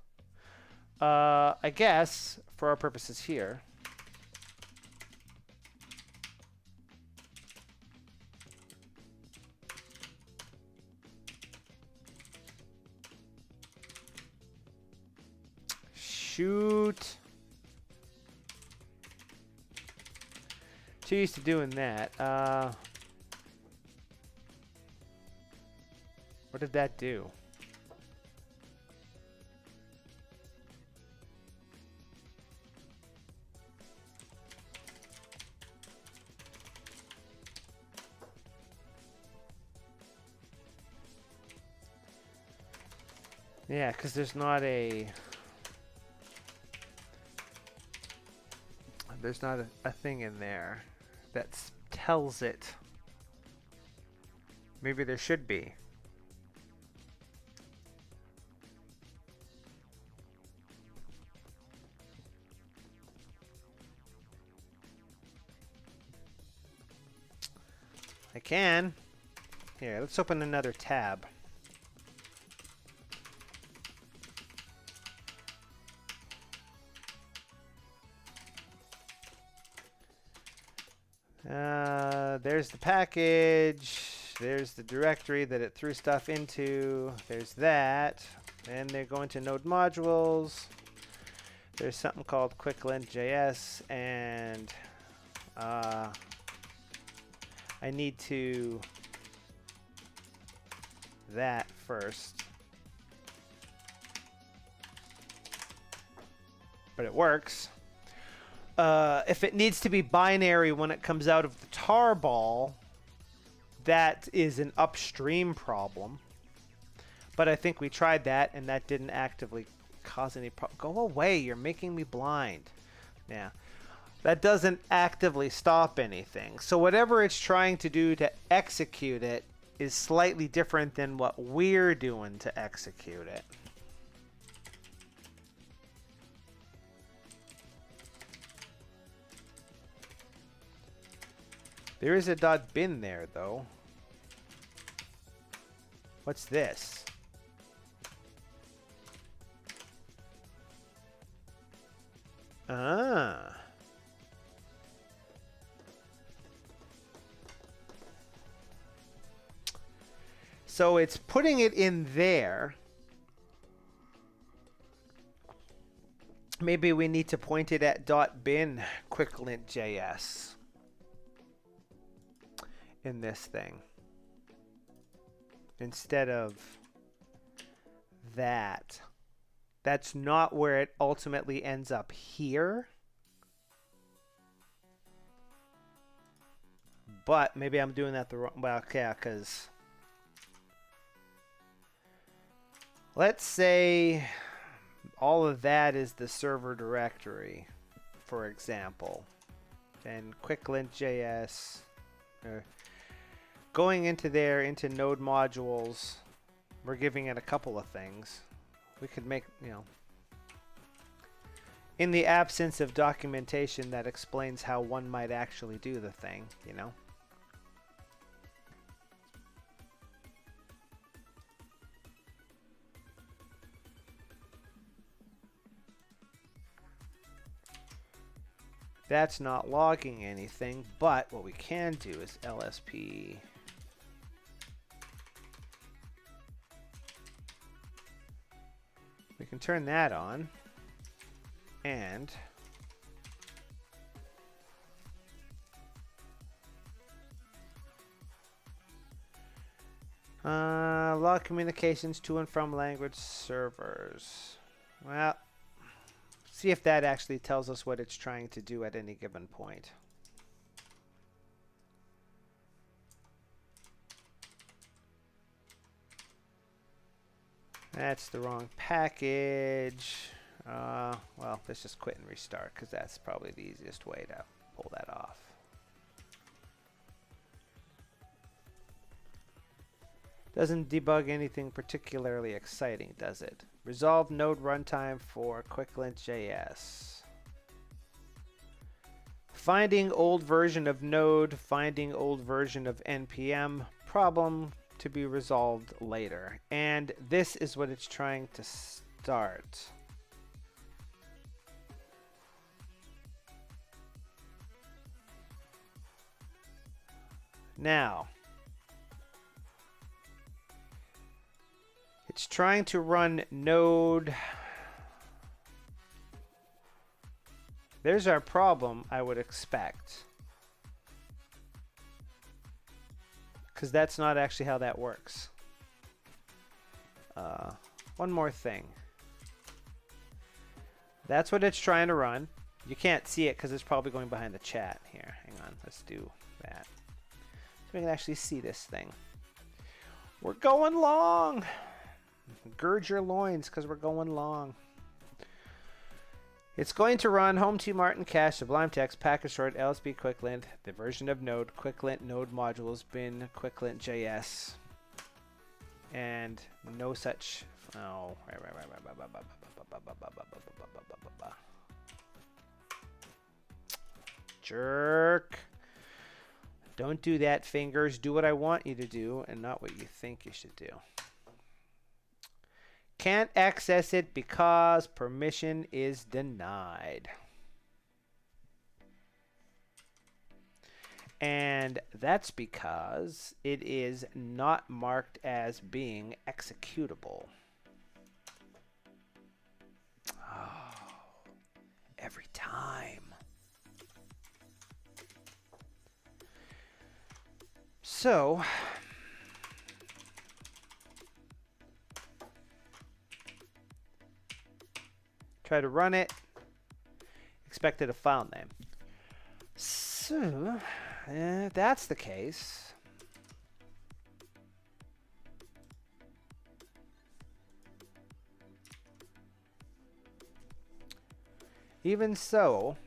Speaker 1: I guess for our purposes here, shoot. Too used to doing that. What did that do? Yeah, because there's not a thing in there that tells it. Maybe there should be. I can. Here, let's open another tab. There's the package. There's the directory that it threw stuff into. There's that. And they're going to node modules. There's something called quicklint.js, and I need to that first. But it works. If it needs to be binary when it comes out of the tarball, that is an upstream problem. But I think we tried that, and that didn't actively cause any problem. Go away, you're making me blind. Yeah, that doesn't actively stop anything. So whatever it's trying to do to execute it is slightly different than what we're doing to execute it. There is a .bin there, though. What's this? Ah. So it's putting it in there. Maybe we need to point it at .bin quicklint.js in this thing instead of that. That's not where it ultimately ends up here. But maybe I'm doing that the wrong... Well, yeah, because... Let's say all of that is the server directory, for example. And quicklint.js... Going into there, into node modules, we're giving it a couple of things. We could make, you know, in the absence of documentation that explains how one might actually do the thing, you know. That's not logging anything, but what we can do is LSP. We can turn that on, and log communications to and from language servers. Well, see if that actually tells us what it's trying to do at any given point. That's the wrong package. Well, let's just quit and restart, because that's probably the easiest way to pull that off. Doesn't debug anything particularly exciting, does it? Resolve node runtime for quicklint.js. Finding old version of node, finding old version of npm, problem to be resolved later. And this is what it's trying to start. Now, it's trying to run node. There's our problem, I would expect. Because that's not actually how that works. One more thing. That's what it's trying to run. You can't see it because it's probably going behind the chat here. Hang on, let's do that. So we can actually see this thing. We're going long. Gird your loins because we're going long. It's going to run Home to Martin Cache, Sublime Text, Package Sort, LSP Quicklint, the version of Node, Quicklint, Node modules, bin, Quicklint JS, and no such. Oh, jerk. Don't do that, fingers. Do what I want you to do and not what you think you should do. Can't access it because permission is denied. And that's because it is not marked as being executable. Oh, every time. So, try to run it, expected a file name. So, if that's the case, even so,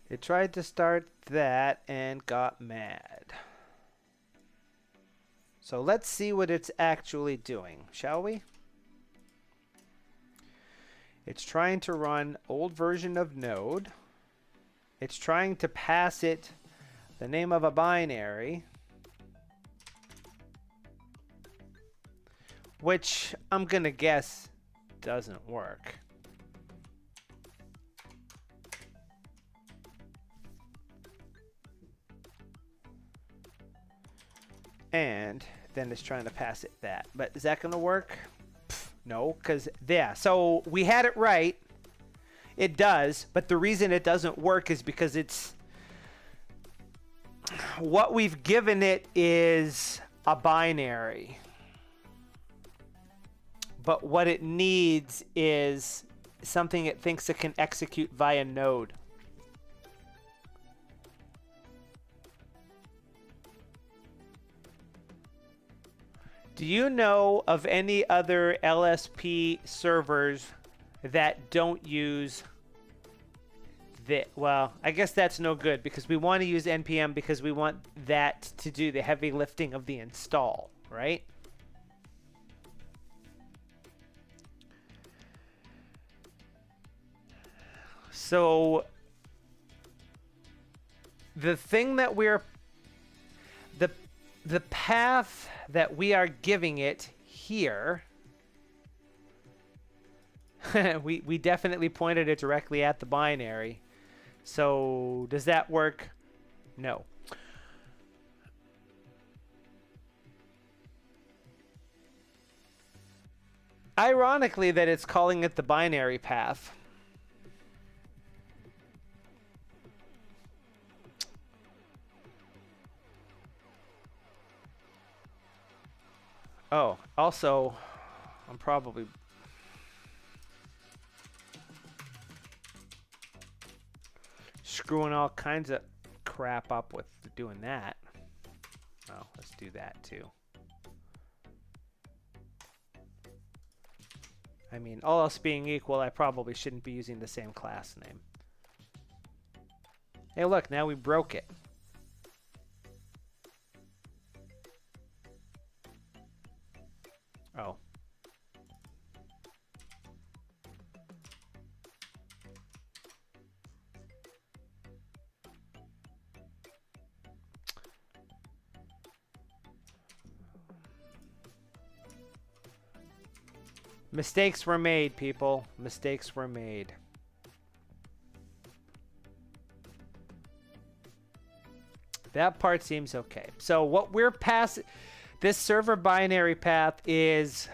Speaker 1: it tried to start that and got mad. So let's see what it's actually doing, shall we? It's trying to run old version of Node. It's trying to pass it the name of a binary, which I'm gonna guess doesn't work. And then it's trying to pass it that. But is that going to work? Pff, no, because, yeah. So we had it right. It does. But the reason it doesn't work is because it's... what we've given it is a binary. But what it needs is something it thinks it can execute via Node. Do you know of any other LSP servers that don't use that? Well, I guess that's no good because we want to use NPM because we want that to do the heavy lifting of the install, right? So the thing that we're the path that we are giving it here, we definitely pointed it directly at the binary. So does that work? No. Ironically that it's calling it the binary path. Oh, also, I'm probably... screwing all kinds of crap up with doing that. Oh, let's do that too. I mean, all else being equal, I probably shouldn't be using the same class name. Hey, look, now we broke it. Oh. Mistakes were made, people. Mistakes were made. That part seems okay. So what we're passing... This server binary path is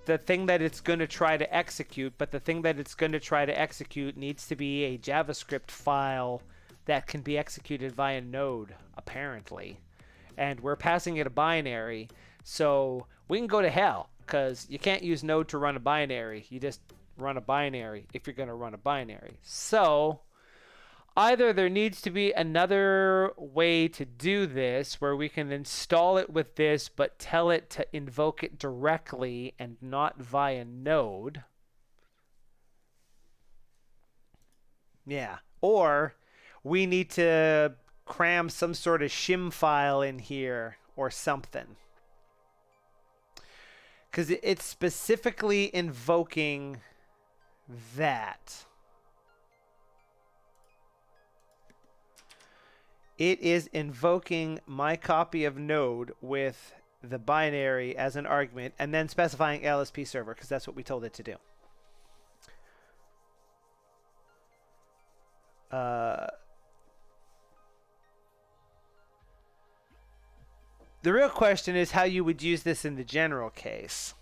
Speaker 1: the thing that it's going to try to execute, but the thing that it's going to try to execute needs to be a JavaScript file that can be executed via Node, apparently. And we're passing it a binary, so we can go to hell, because you can't use Node to run a binary. You just run a binary if you're going to run a binary. So either there needs to be another way to do this where we can install it with this but tell it to invoke it directly and not via node. Yeah. Or we need to cram some sort of shim file in here or something. Because it's specifically invoking that. It is invoking my copy of node with the binary as an argument and then specifying LSP server because that's what we told it to do. The real question is how you would use this in the general case.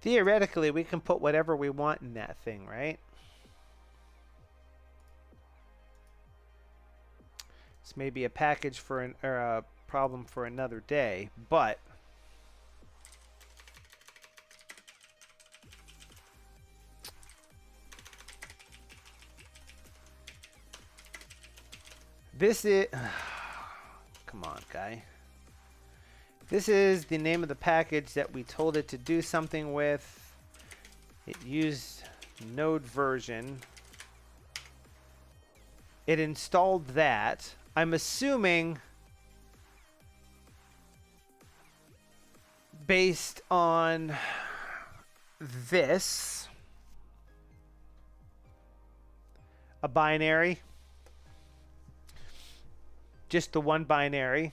Speaker 1: Theoretically, we can put whatever we want in that thing, right? This may be a package for an or a problem for another day, but this is come on, guy. This is the name of the package that we told it to do something with. It used node version. It installed that. I'm assuming based on this, a binary, just the one binary.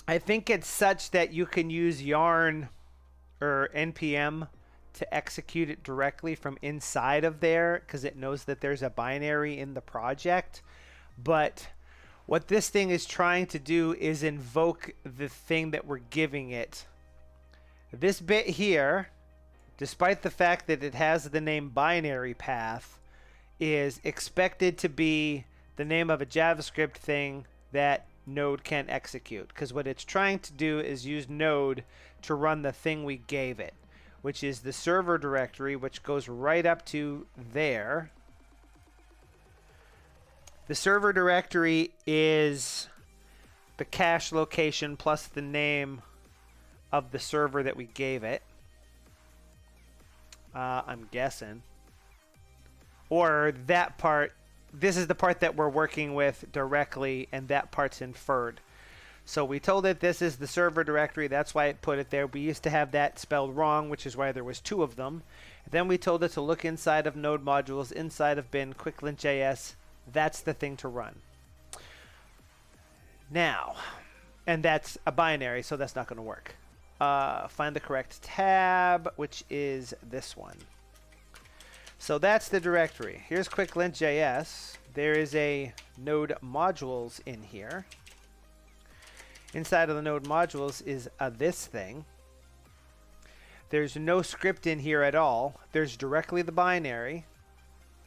Speaker 1: I think it's such that you can use yarn or npm to execute it directly from inside of there because it knows that there's a binary in the project. But what this thing is trying to do is invoke the thing that we're giving it. This bit here, despite the fact that it has the name binary path, is expected to be the name of a JavaScript thing that Node can execute, because what it's trying to do is use Node to run the thing we gave it, which is the server directory, which goes right up to there. The server directory is the cache location plus the name of the server that we gave it. I'm guessing. Or that part. This is the part that we're working with directly, and that part's inferred. So we told it this is the server directory. That's why it put it there. We used to have that spelled wrong, which is why there was two of them. Then we told it to look inside of node modules, inside of bin, quicklint.js. That's the thing to run. Now, and that's a binary, so that's not going to work. Find the correct tab, which is this one. So that's the directory. Here's quicklint.js. There is a node modules in here. Inside of the node modules is this thing. There's no script in here at all. There's directly the binary.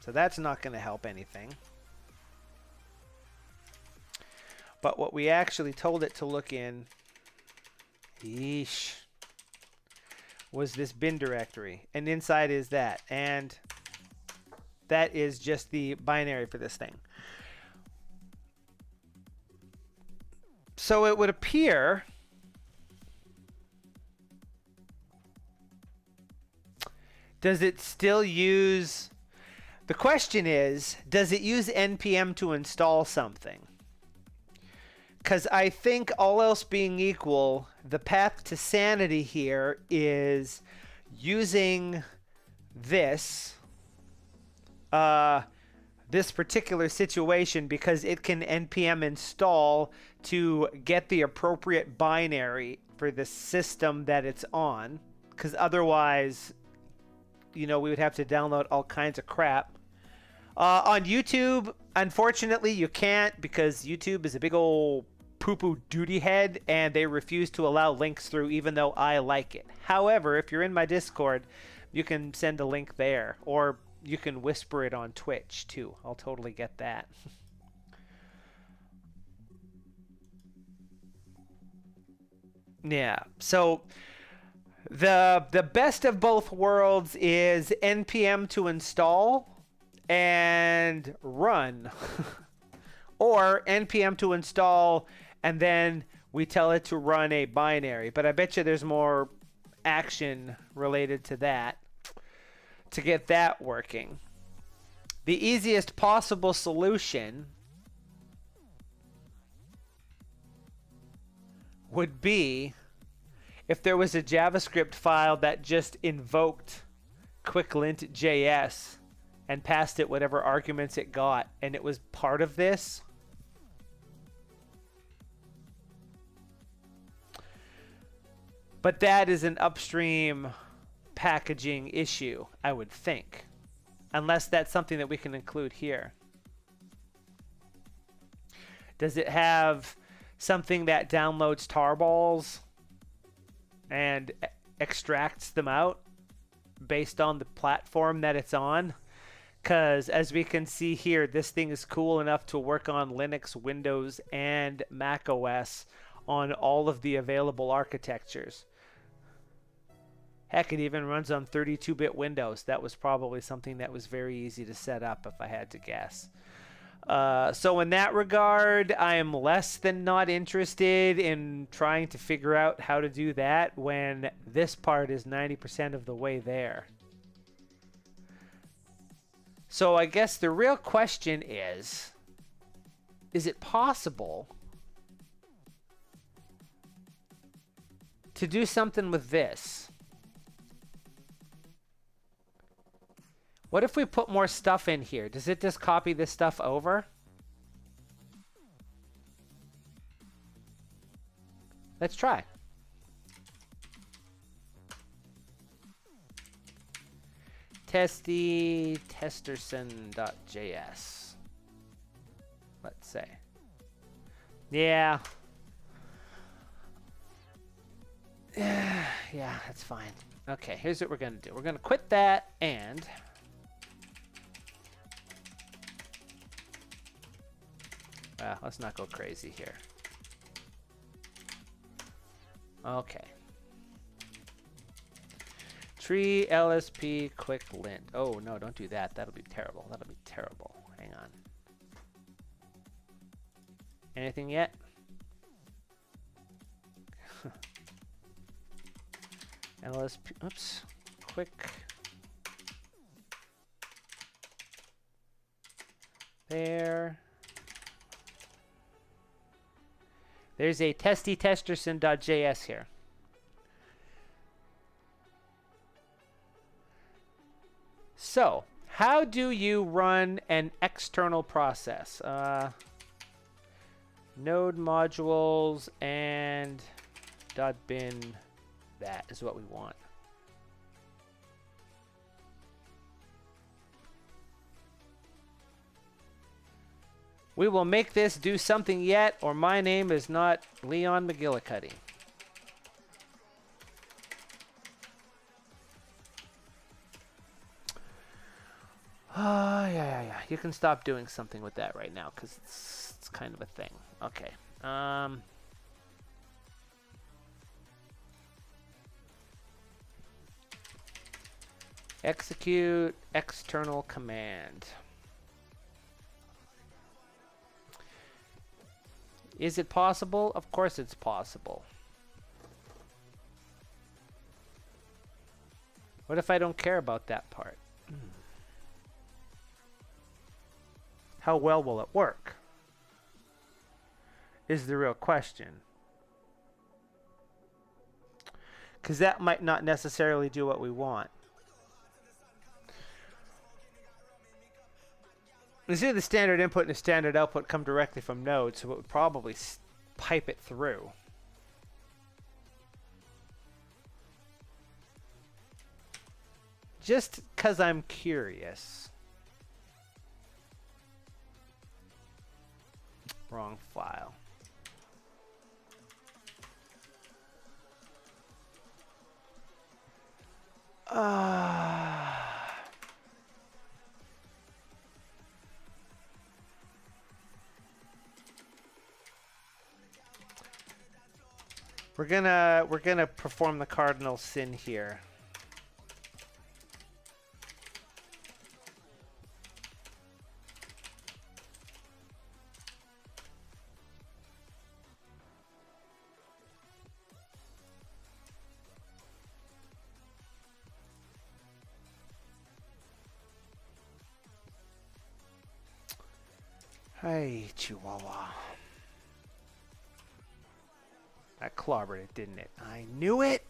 Speaker 1: So that's not going to help anything. But what we actually told it to look in, was this bin directory. And inside is that. And that is just the binary for this thing. So it would appear does it still use, the question is, does it use npm to install something? Because I think all else being equal, the path to sanity here is using this this particular situation because it can npm install to get the appropriate binary for the system that it's on, because otherwise, you know, we would have to download all kinds of crap. On YouTube, unfortunately, you can't, because YouTube is a big old poo-poo duty head and they refuse to allow links through, even though I like it. However, if you're in my Discord, you can send a link there, or you can whisper it on Twitch too. I'll totally get that. Yeah, so the best of both worlds is npm to install and run, or npm to install and then we tell it to run a binary. But I bet you there's more action related to that to get that working. The easiest possible solution would be if there was a JavaScript file that just invoked quicklint.js and passed it whatever arguments it got, and it was part of this. But that is an upstream packaging issue, I would think, unless that's something that we can include here. Does it have something that downloads tarballs and extracts them out based on the platform that it's on? Because as we can see here, this thing is cool enough to work on Linux, Windows, and Mac OS on all of the available architectures. Heck, it even runs on 32-bit Windows. That was probably something that was very easy to set up, if I had to guess. So in that regard, I am less than not interested in trying to figure out how to do that when this part is 90% of the way there. So I guess the real question is it possible to do something with this? What if we put more stuff in here? Does it just copy this stuff over? Let's try. Testy testerson.js. Let's say. Yeah. Yeah, that's fine. Okay, here's what we're going to do. We're going to quit that and... let's not go crazy here. Okay. Tree LSP quick lint. Oh no, don't do that. That'll be terrible. That'll be terrible. Hang on. Anything yet? LSP. Oops. Quick. There. There's a testy testerson.js here. So, how do you run an external process? Node modules and .bin. That is what we want. We will make this do something yet, or my name is not Leon McGillicuddy. Yeah. You can stop doing something with that right now, because it's kind of a thing. Okay. Execute external command. Is it possible? Of course it's possible. What if I don't care about that part? How well will it work? Is the real question. Because that might not necessarily do what we want. You see, the standard input and the standard output come directly from Node, so it would probably pipe it through. Just because I'm curious. Wrong file. We're gonna perform the cardinal sin here. Hey, Chihuahua. That clobbered it, didn't it? I knew it!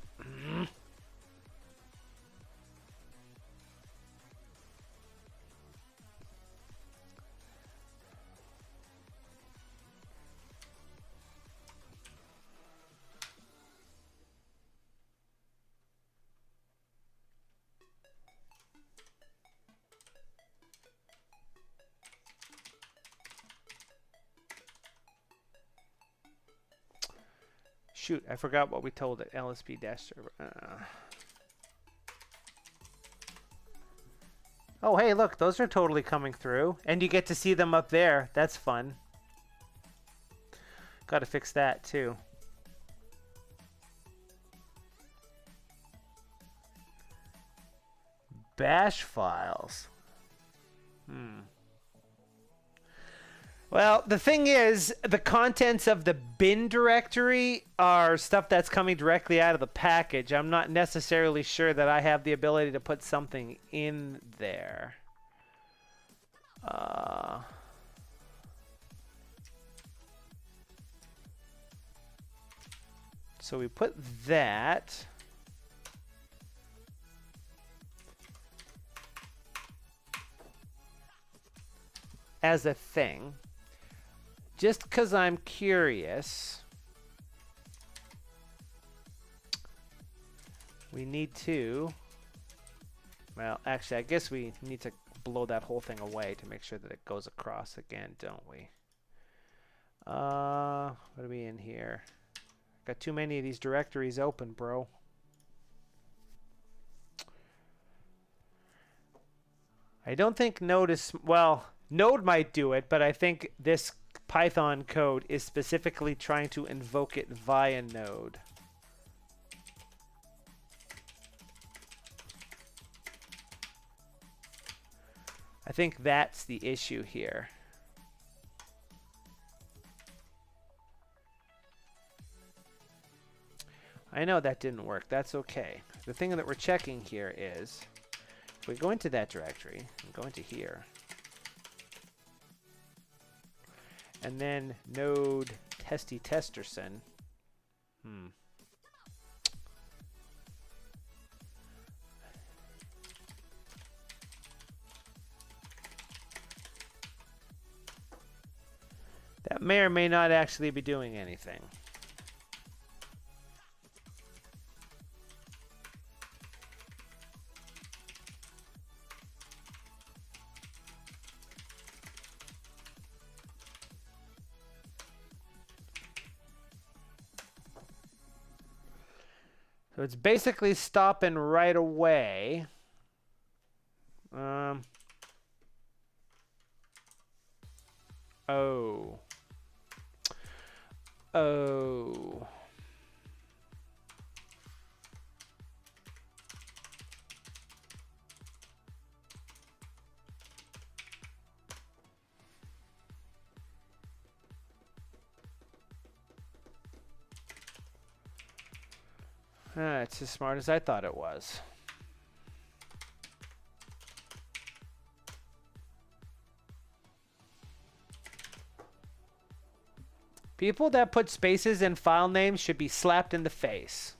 Speaker 1: Shoot, I forgot what we told it. LSP-server. Oh, hey, look, those are totally coming through. And you get to see them up there. That's fun. Gotta fix that, too. Bash files. Well, the thing is, the contents of the bin directory are stuff that's coming directly out of the package. I'm not necessarily sure that I have the ability to put something in there. So we put that. As a thing. Just because I'm curious, we need to, well, actually, I guess we need to blow that whole thing away to make sure that it goes across again, don't we? What are we in here? Got too many of these directories open, bro. I don't think Node is, well, Node might do it, but I think this Python code is specifically trying to invoke it via Node. I think that's the issue here. I know that didn't work. That's okay. The thing that we're checking here is, if we go into that directory and go into here, and then node testy testerson. That may or may not actually be doing anything. So it's basically stopping right away. Oh. It's as smart as I thought it was. People that put spaces in file names should be slapped in the face.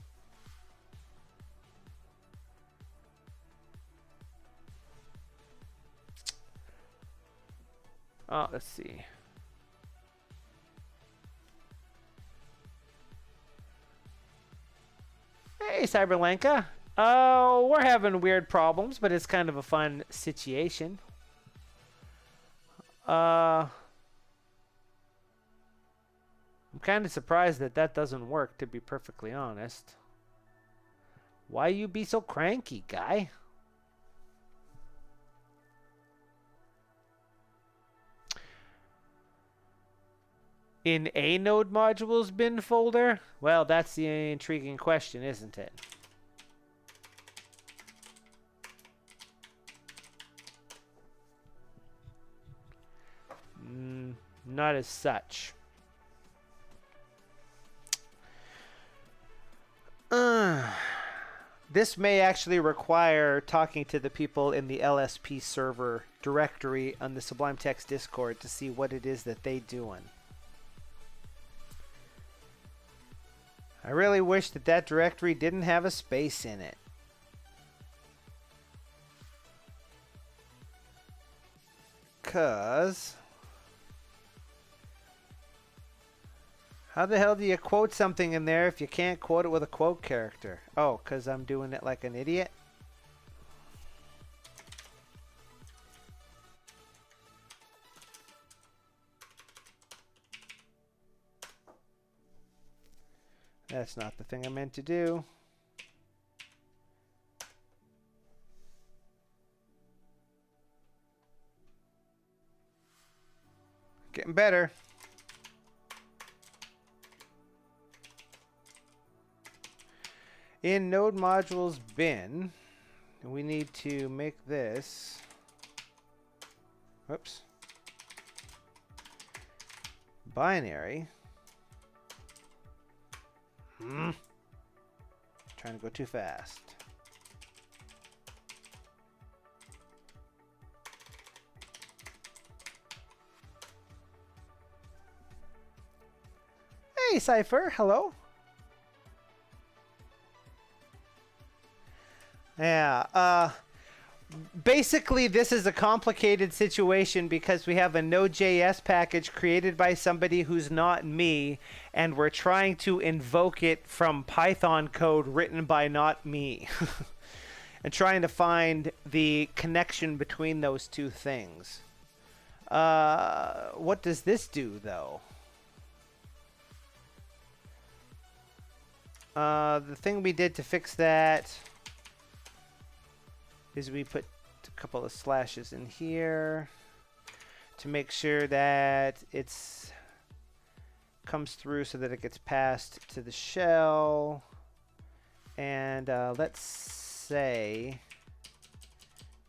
Speaker 1: Oh, let's see. Hey, Cyberlanka. Oh, we're having weird problems, but it's kind of a fun situation. I'm kind of surprised that that doesn't work, to be perfectly honest. Why you be so cranky, guy? In a node modules bin folder? Well, that's the intriguing question, isn't it? Not as such. This may actually require talking to the people in the LSP server directory on the Sublime Text Discord to see what it is that they doing. I really wish that that directory didn't have a space in it. Cause how the hell do you quote something in there if you can't quote it with a quote character? Oh, because I'm doing it like an idiot? That's not the thing I meant to do. Getting better. In node modules bin, we need to make this, whoops, binary. Trying to go too fast. Hey, Cypher, hello. Yeah, basically this is a complicated situation because we have a Node.js package created by somebody who's not me, and we're trying to invoke it from Python code written by not me. And trying to find the connection between those two things. What does this do, though? The thing we did to fix that is we put a couple of slashes in here to make sure that it's comes through so that it gets passed to the shell. And let's say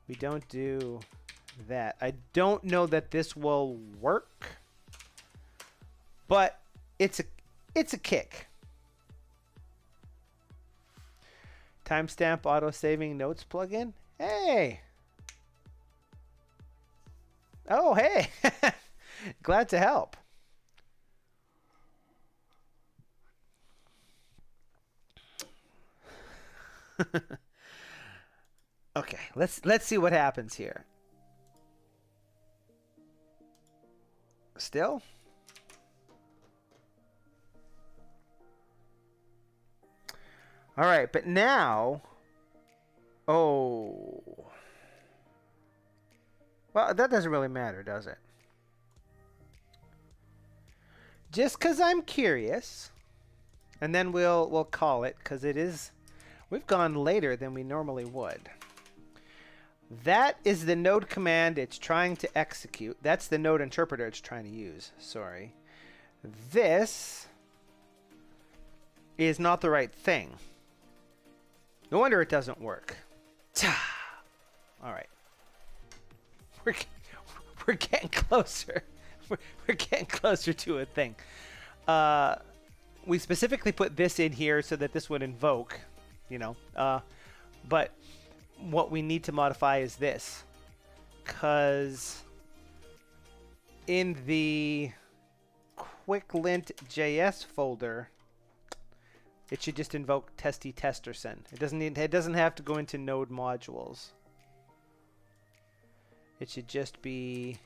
Speaker 1: we don't do that. I don't know that this will work, but it's a kick. Timestamp auto-saving notes plugin. Hey. Oh, hey. Glad to help. Okay, let's see what happens here. Still? All right, but now, oh, well, that doesn't really matter, does it? Just because I'm curious, and then we'll call it, because it is, we've gone later than we normally would. That is the node command it's trying to execute. That's the node interpreter it's trying to use. Sorry. This is not the right thing. No wonder it doesn't work. All right. We're getting closer. We're getting closer to a thing. We specifically put this in here so that this would invoke, you know. But what we need to modify is this. Because in the quicklint.js folder, it should just invoke testy testerson. It doesn't have to go into node modules. It should just be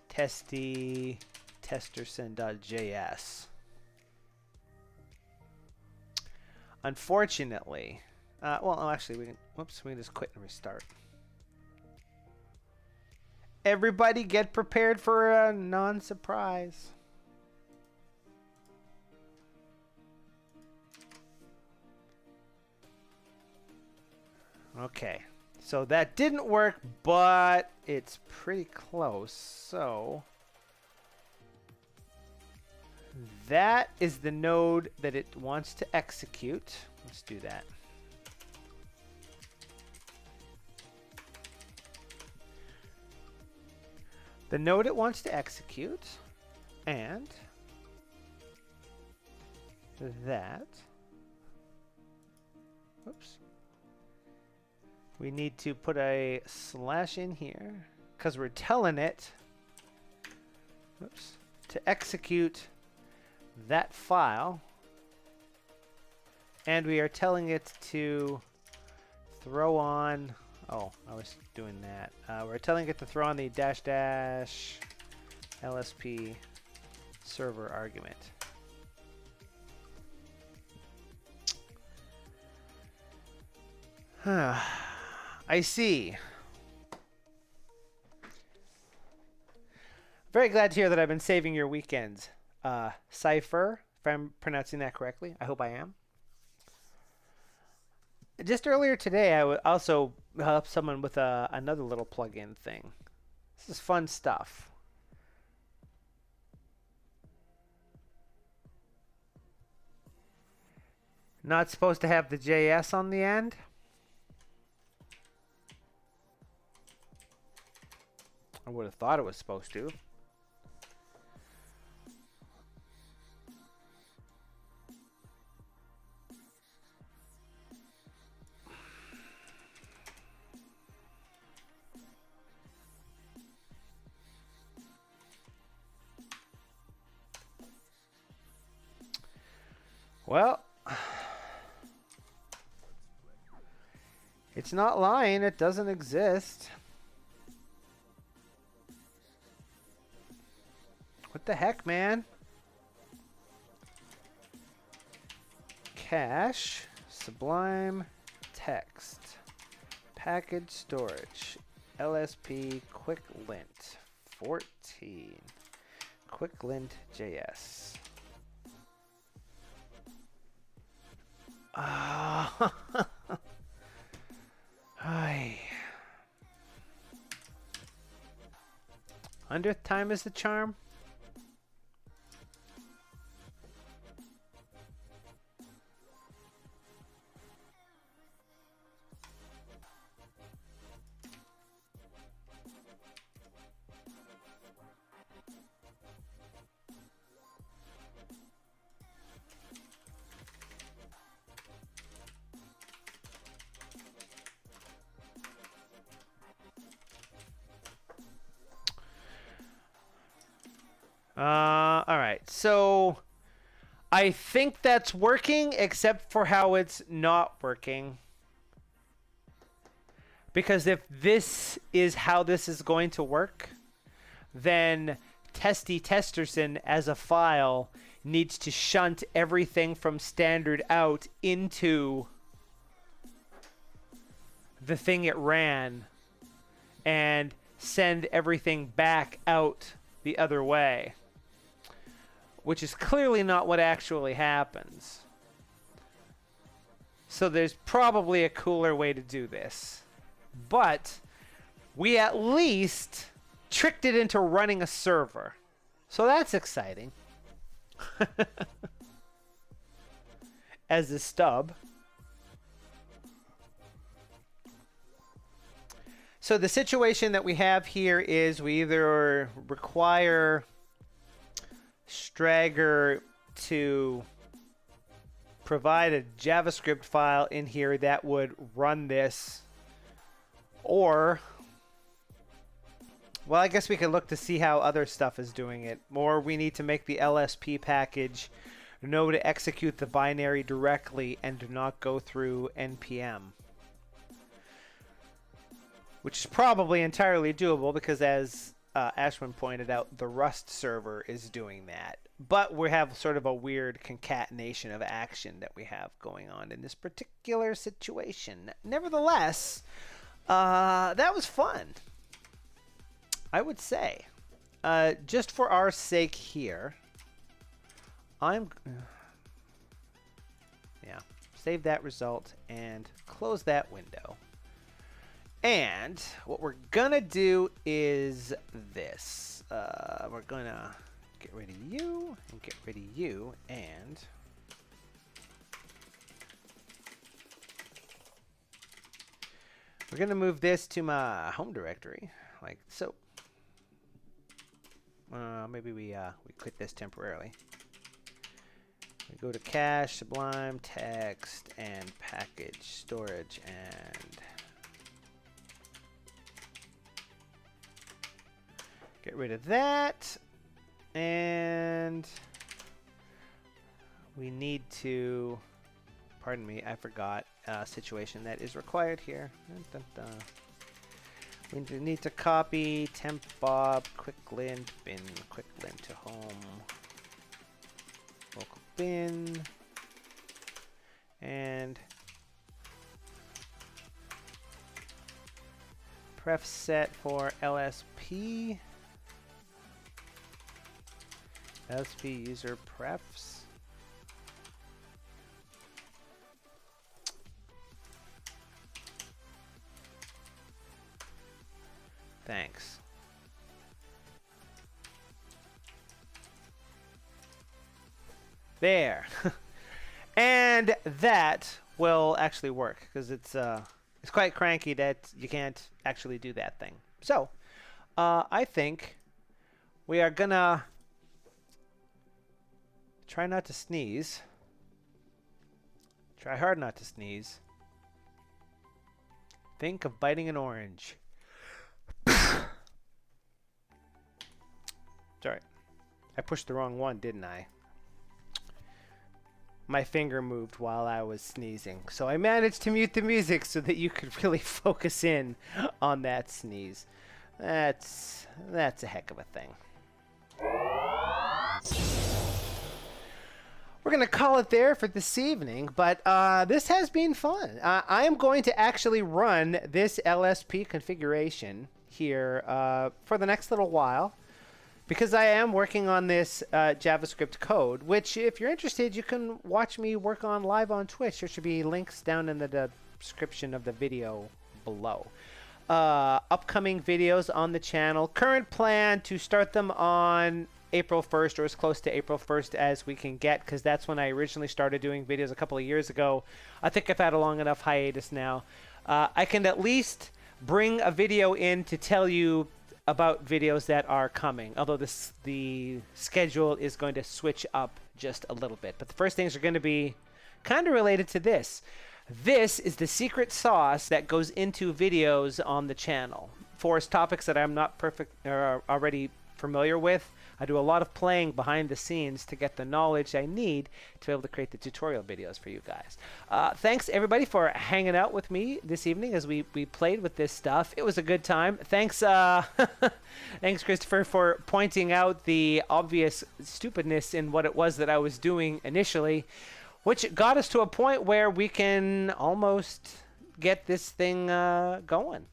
Speaker 1: testy testerson.js. Unfortunately, well, actually, we can just quit and restart. Everybody get prepared for a non-surprise. Okay, so that didn't work, but it's pretty close. So That is the node that it wants to execute. Let's do that. The node it wants to execute, and that. Oops. We need to put a slash in here because we're telling it, oops, to execute that file, and we are telling it to throw on. Oh, I was doing that. We're telling it to throw on the -- LSP server argument. I see. Very glad to hear that I've been saving your weekends. Cypher, if I'm pronouncing that correctly. I hope I am. Just earlier today, I would also help someone with another little plugin thing. This is fun stuff. Not supposed to have the JS on the end? I would have thought it was supposed to. Well, it's not lying. It doesn't exist. What the heck, man? Cache, Sublime Text, package storage, LSP quick lint 14, quick lint JS. Hi. 100th time is the charm. All right, so I think that's working, except for how it's not working. Because if this is how this is going to work, then Testy Testerson as a file needs to shunt everything from standard out into the thing it ran and send everything back out the other way, which is clearly not what actually happens. So there's probably a cooler way to do this. But we at least tricked it into running a server. So that's exciting. As a stub. So the situation that we have here is we either require Stragger to provide a JavaScript file in here that would run this, or, well, I guess we could look to see how other stuff is doing it. Or we need to make the LSP package know to execute the binary directly and do not go through NPM. Which is probably entirely doable because, as Ashwin pointed out, the Rust server is doing that. But we have sort of a weird concatenation of action that we have going on in this particular situation. Nevertheless, that was fun, I would say. Just for our sake here, save that result and close that window. And what we're gonna do is this. We're gonna get rid of you, and get rid of you, and we're going to move this to my home directory, like so. Maybe we quit this temporarily. We go to cache, Sublime Text, and package storage, and get rid of that. And we need to, pardon me, I forgot a situation that is required here. Dun, dun, dun. We need to copy temp bob, quick lint, bin, quick lint to home, local bin, and pref set for LSP. LSP user prefs. Thanks. There. And that will actually work because it's quite cranky that you can't actually do that thing. So I think we are gonna try not to sneeze. Try hard not to sneeze. Think of biting an orange. Sorry. I pushed the wrong one, didn't I? My finger moved while I was sneezing. So I managed to mute the music so that you could really focus in on that sneeze. That's a heck of a thing. We're going to call it there for this evening, but this has been fun. I am going to actually run this LSP configuration here for the next little while, because I am working on this JavaScript code, which if you're interested, you can watch me work on live on Twitch. There should be links down in the description of the video below. Upcoming videos on the channel. Current plan to start them on April 1st, or as close to April 1st as we can get, because that's when I originally started doing videos a couple of years ago. I think I've had a long enough hiatus now. I can at least bring a video in to tell you about videos that are coming, although the schedule is going to switch up just a little bit. But the first things are going to be kind of related to this. This is the secret sauce that goes into videos on the channel. For topics that I'm not already familiar with, I do a lot of playing behind the scenes to get the knowledge I need to be able to create the tutorial videos for you guys. Thanks everybody for hanging out with me this evening as we played with this stuff. It was a good time. Thanks thanks Christopher for pointing out the obvious stupidness in what it was that I was doing initially, which got us to a point where we can almost get this thing going.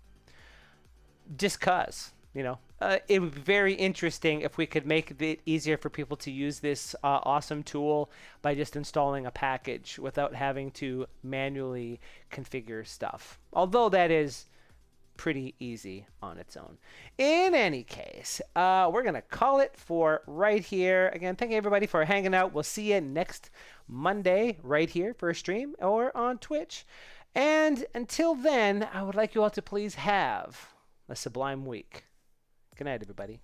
Speaker 1: Just 'cause, you know. It would be very interesting if we could make it easier for people to use this awesome tool by just installing a package without having to manually configure stuff. Although that is pretty easy on its own. In any case, we're going to call it for right here. Again, thank you everybody for hanging out. We'll see you next Monday right here for a stream or on Twitch. And until then, I would like you all to please have a sublime week. Good night, everybody.